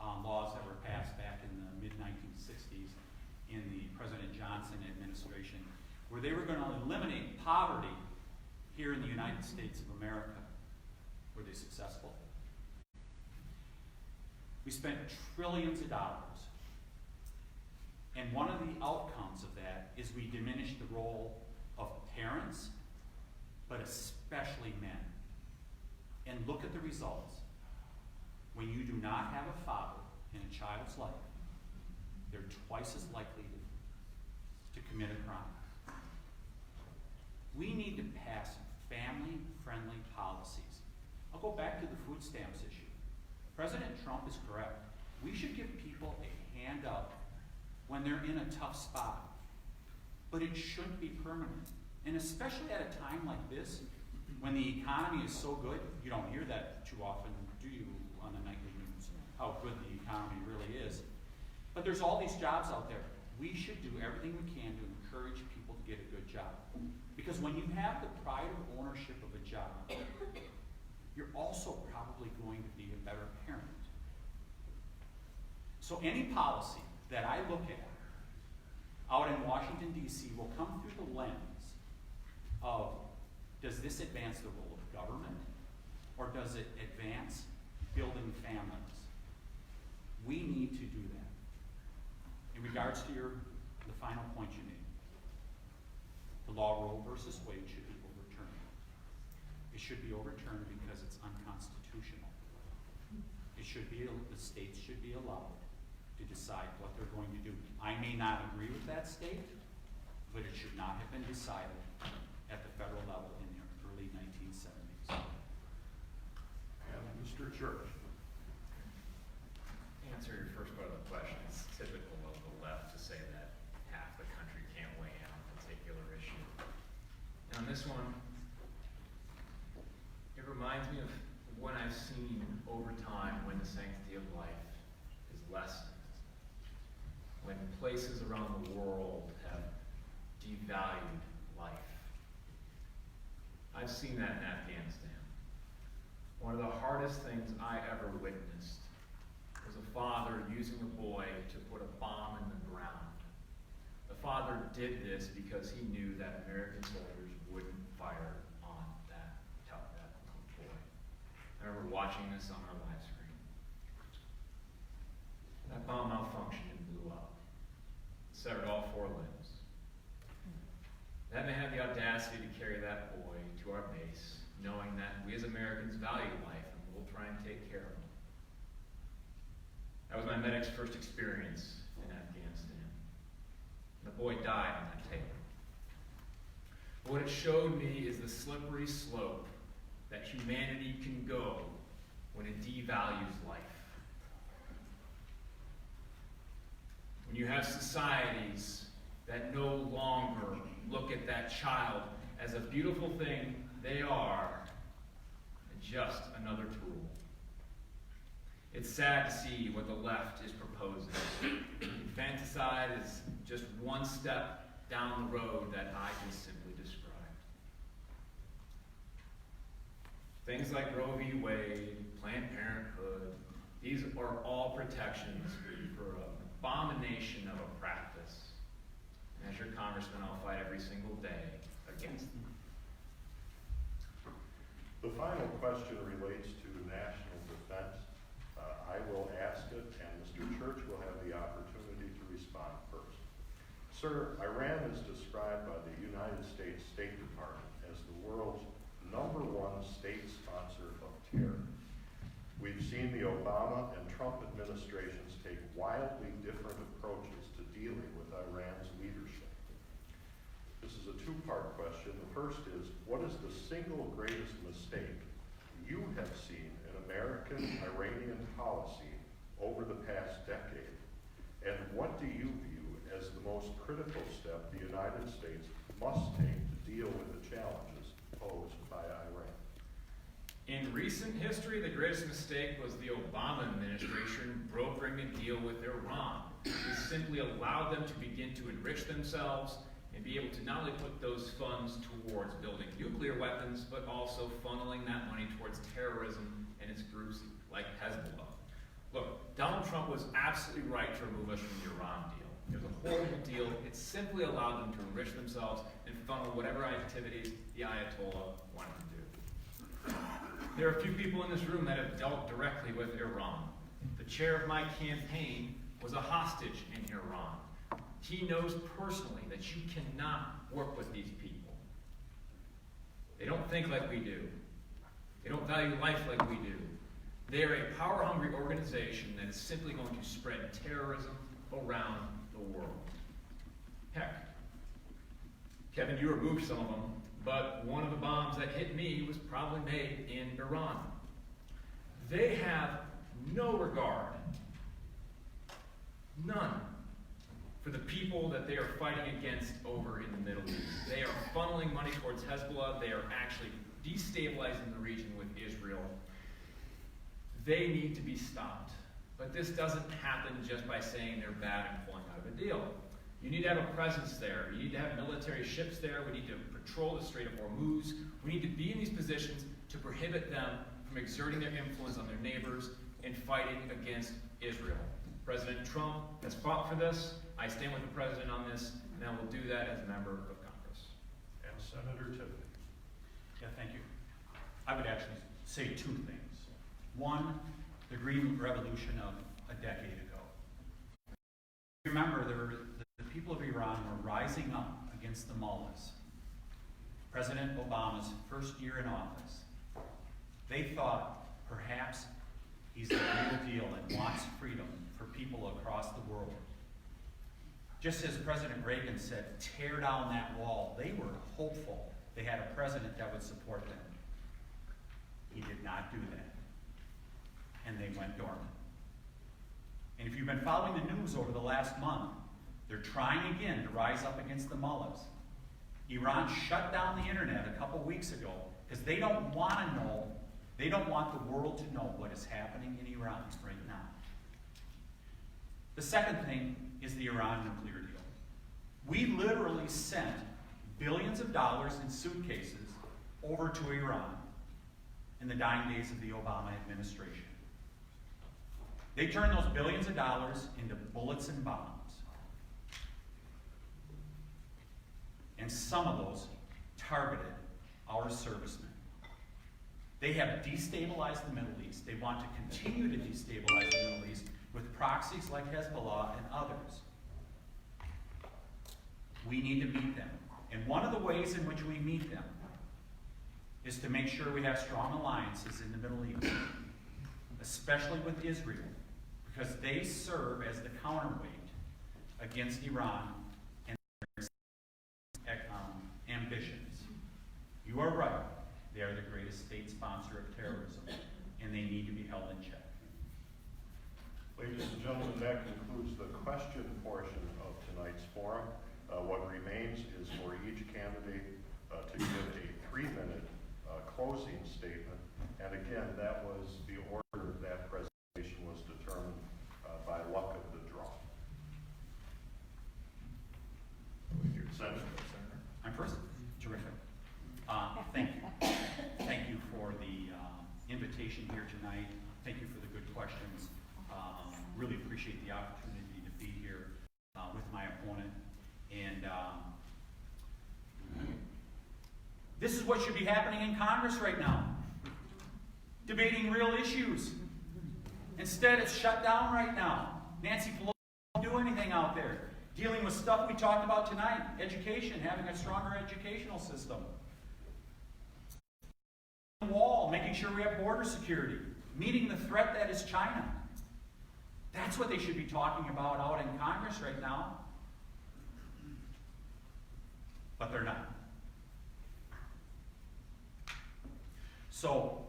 laws that were passed back in the mid-1960s in the President Johnson administration, where they were going to eliminate poverty here in the United States of America. Were they successful? We spent trillions of dollars. And one of the outcomes of that is we diminished the role of parents, but especially men. And look at the results. When you do not have a father in a child's life, they're twice as likely to commit a crime. We need to pass family-friendly policies. I'll go back to the food stamps issue. President Trump is correct. We should give people a hand up when they're in a tough spot. But it shouldn't be permanent. And especially at a time like this, When the economy is so good, you don't hear that too often, do you, on the nightly news, how good the economy really is. But there's all these jobs out there. We should do everything we can to encourage people to get a good job. Because when you have the pride of ownership of a job, you're also probably going to be a better parent. So any policy that I look at out in Washington, D.C. will come through the lens of, does this advance the role of government, or does it advance building families? We need to do that. In regards to the final point you made, the law Roe versus Wade should be overturned. It should be overturned because it's unconstitutional. It should be, the states should be allowed to decide what they're going to do. I may not agree with that state, but it should not have been decided at the federal level in the early 1970s. And Mr. Church. Answer your first part of the question. It's typical of the left to say that half the country can't weigh in on a particular issue. And on this one, it reminds me of what I've seen over time when the sanctity of life is lessened. When places around the world have devalued life. I've seen that in Afghanistan. One of the hardest things I ever witnessed was a father using a boy to put a bomb in the ground. The father did this because he knew that American soldiers wouldn't fire on that boy. I remember watching this on our live screen. That bomb malfunctioned and blew up. Severed all 4 limbs. That man had the audacity to carry that boy to our base, knowing that we as Americans value life and we'll try and take care of him. That was my medic's first experience in Afghanistan. The boy died on that tape. What it showed me is the slippery slope that humanity can go when it devalues life. When you have societies that no longer look at that child as a beautiful thing they are, and just another tool. It's sad to see what the left is proposing. Infanticide is just one step down the road that I can simply describe. Things like Roe v. Wade, Planned Parenthood, these are all protections for an abomination of a practice. And as your congressman, I'll fight every single day against them. The final question relates to national defense. I will ask it, and Mr. Church will have the opportunity to respond first. Sir, Iran is described by the United States State Department as the world's #1 state sponsor of terror. We've seen the Obama and Trump administrations take wildly different approaches to dealing with Iran's leadership. This is a 2-part question. The first is, what is the single greatest mistake you have seen in American-Iranian policy over the past decade? And what do you view as the most critical step the United States must take to deal with the challenges posed by Iran? In recent history, the greatest mistake was the Obama administration brokering a deal with Iran. We simply allowed them to begin to enrich themselves and be able to not only put those funds towards building nuclear weapons, but also funneling that money towards terrorism and its groups like Hezbollah. Look, Donald Trump was absolutely right to remove us from the Iran deal. It was a horrible deal. It simply allowed them to enrich themselves and funnel whatever activities the Ayatollah wanted to do. There are a few people in this room that have dealt directly with Iran. The chair of my campaign was a hostage in Iran. He knows personally that you cannot work with these people. They don't think like we do. They don't value life like we do. They are a power-hungry organization that is simply going to spread terrorism around the world. Heck, Kevin, you removed some of them, but one of the bombs that hit me was probably made in Iran. They have no regard, none, for the people that they are fighting against over in the Middle East. They are funneling money towards Hezbollah. They are actually destabilizing the region with Israel, they need to be stopped. But this doesn't happen just by saying they're bad and pulling out of a deal. You need to have a presence there. You need to have military ships there. We need to patrol the Strait of Hormuz. We need to be in these positions to prohibit them from exerting their influence on their neighbors and fighting against Israel. President Trump has fought for this. I stand with the president on this, and I will do that as a member of Congress. And Senator Tiffany. Yeah, thank you. I would actually say two things. One, the Green Revolution of a decade ago. Remember, the people of Iran were rising up against the mullahs. President Obama's first year in office, they thought perhaps he's the real deal and wants freedom for people across the world. Just as President Reagan said, tear down that wall, they were hopeful they had a president that would support them. He did not do that. And they went dormant. And if you've been following the news over the last month, they're trying again to rise up against the mullahs. Iran shut down the internet a couple weeks ago because they don't want to know, they don't want the world to know what is happening in Iran right now. The second thing is the Iran nuclear deal. We literally sent billions of dollars in suitcases over to Iran in the dying days of the Obama administration. They turned those billions of dollars into bullets and bombs. And some of those targeted our servicemen. They have destabilized the Middle East. They want to continue to destabilize the Middle East with proxies like Hezbollah and others. We need to meet them. And one of the ways in which we meet them is to make sure we have strong alliances in the Middle East, especially with Israel, because they serve as the counterweight against Iran and their ambitions. You are right. They are the greatest state sponsor of terrorism, and they need to be held in check. Ladies and gentlemen, that concludes the question portion of tonight's forum. What remains is for each candidate to give a 3-minute closing statement. And again, that was the order that presentation was determined by luck of the draw. Senator. I'm first? Terrific. Thank you. Thank you for the invitation here tonight. Thank you for the good questions. Really appreciate the opportunity to be here with my opponent. And this is what should be happening in Congress right now. Debating real issues. Instead, it's shut down right now. Nancy Pelosi won't do anything out there. Dealing with stuff we talked about tonight. Education, having a stronger educational system. Wall, making sure we have border security. Meeting the threat that is China. That's what they should be talking about out in Congress right now. But they're not. So,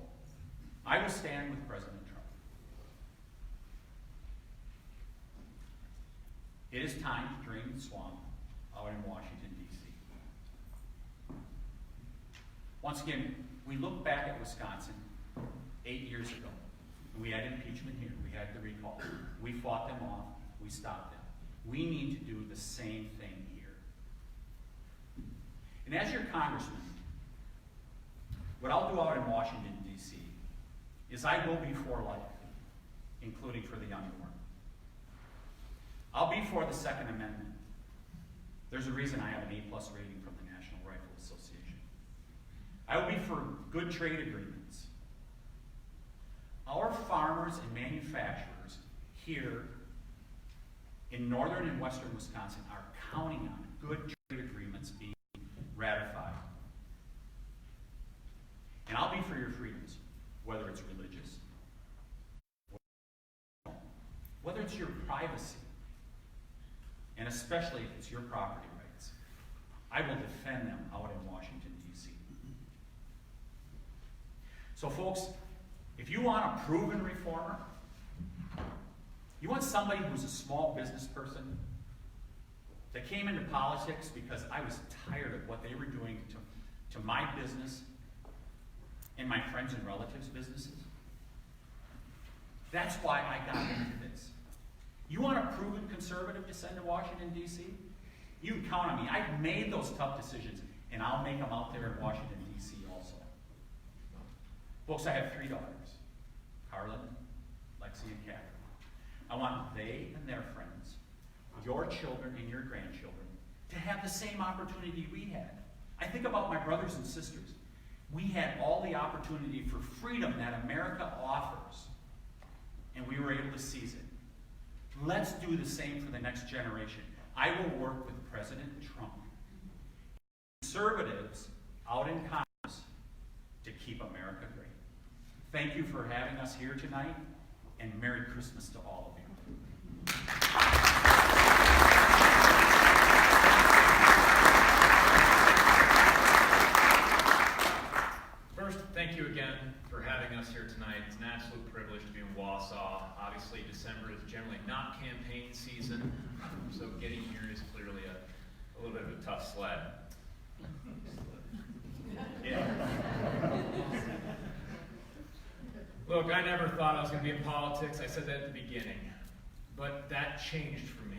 I will stand with President Trump. It is time to drain the swamp out in Washington, D.C. Once again, we look back at Wisconsin 8 years ago. We had impeachment here. We had the recall. We fought them off. We stopped them. We need to do the same thing here. And as your congressman, what I'll do out in Washington, D.C., is I will be for life, including for the unborn. I'll be for the Second Amendment. There's a reason I have an A+ rating from the National Rifle Association. I will be for good trade agreements. Our farmers and manufacturers here in northern and western Wisconsin are counting on good trade agreements being ratified. And I'll be for your freedoms, whether it's religious, whether it's your privacy, and especially if it's your property rights. I will defend them out in Washington, D.C. So folks, if you want a proven reformer, you want somebody who's a small business person that came into politics because I was tired of what they were doing to my business in my friends and relatives' businesses. That's why I got into this. You want a proven conservative to send to Washington, D.C.? You can count on me. I've made those tough decisions, and I'll make them out there in Washington, D.C. also. Folks, I have 3 daughters, Carlin, Lexi, and Catherine. I want they and their friends, your children and your grandchildren, to have the same opportunity we had. I think about my brothers and sisters. We had all the opportunity for freedom that America offers, and we were able to seize it. Let's do the same for the next generation. I will work with President Trump, conservatives out in Congress, to keep America great. Thank you for having us here tonight, and Merry Christmas to all of you. First, thank you again for having us here tonight. It's an absolute privilege to be in Wausau. Obviously, December is generally not campaign season, so getting here is clearly a little bit of a tough sled. Yeah. Look, I never thought I was going to be in politics. I said that at the beginning. But that changed for me.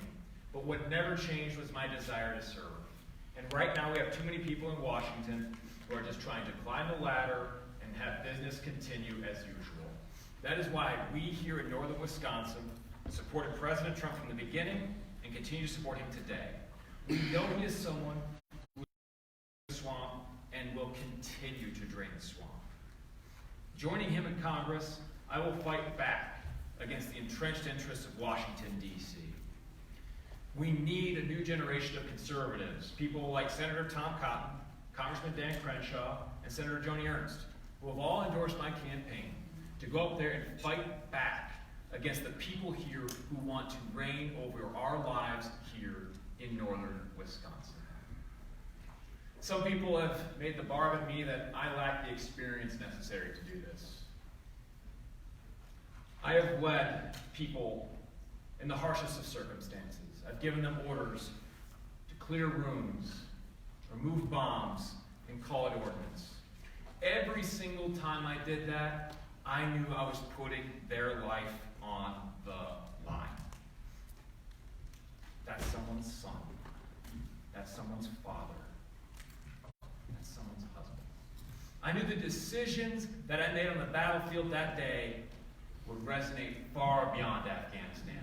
But what never changed was my desire to serve. And right now we have too many people in Washington who are just trying to climb the ladder and have business continue as usual. That is why we here in northern Wisconsin supported President Trump from the beginning and continue to support him today. We know he is someone who is the swamp and will continue to drain the swamp. Joining him in Congress, I will fight back against the entrenched interests of Washington, D.C. We need a new generation of conservatives, people like Senator Tom Cotton, Congressman Dan Crenshaw, and Senator Joni Ernst, who have all endorsed my campaign to go up there and fight back against the people here who want to reign over our lives here in northern Wisconsin. Some people have made the bar with me that I lack the experience necessary to do this. I have led people in the harshest of circumstances. I've given them orders to clear rooms, remove bombs, and call it ordinance. Every single time I did that, I knew I was putting their life on the line. That's someone's son. That's someone's father. That's someone's husband. I knew the decisions that I made on the battlefield that day would resonate far beyond Afghanistan.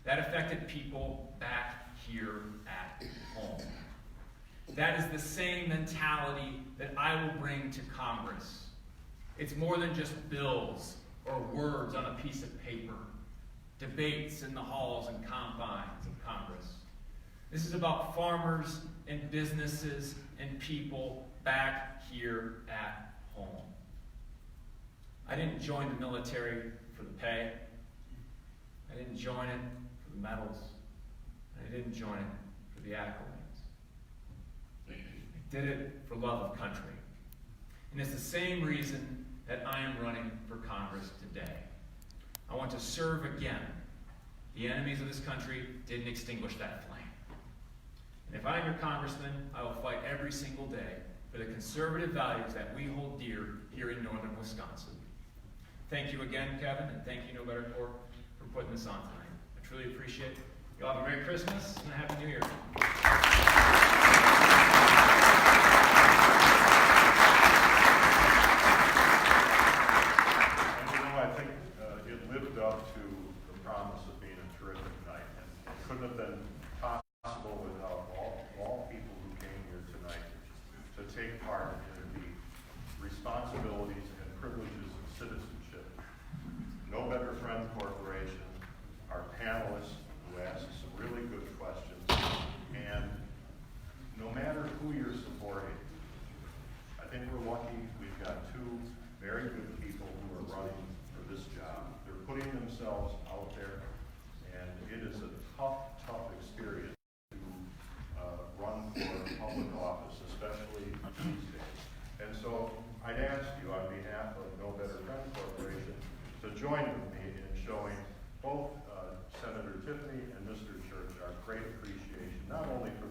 That affected people back here at home. That is the same mentality that I will bring to Congress. It's more than just bills or words on a piece of paper, debates in the halls and confines of Congress. This is about farmers and businesses and people back here at home. I didn't join the military for the pay. I didn't join it for the medals. I didn't join it for the accolades. I did it for love of country. And it's the same reason that I am running for Congress today. I want to serve again. The enemies of this country didn't extinguish that flame. And if I am your congressman, I will fight every single day for the conservative values that we hold dear here in northern Wisconsin. Thank you again, Kevin, and thank you, No Better Corp, for putting this on tonight. I truly appreciate it. You all have a Merry Christmas and a Happy New Year. And you know, I think it lived up to the promise of being a terrific night, and it couldn't have been possible without all people who came here tonight to take part in the responsibilities and privileges of citizenship. No Better Friend Corporation, our panelists who asked some really good questions, and no matter who you're supporting, I think we're lucky we've got two very good people who are running for this job. They're putting themselves out there, and it is a tough experience to run for public office, especially these days. And so I'd ask you on behalf of No Better Friend Corporation to join with me in showing both Senator Tiffany and Mr. Church our great appreciation, not only for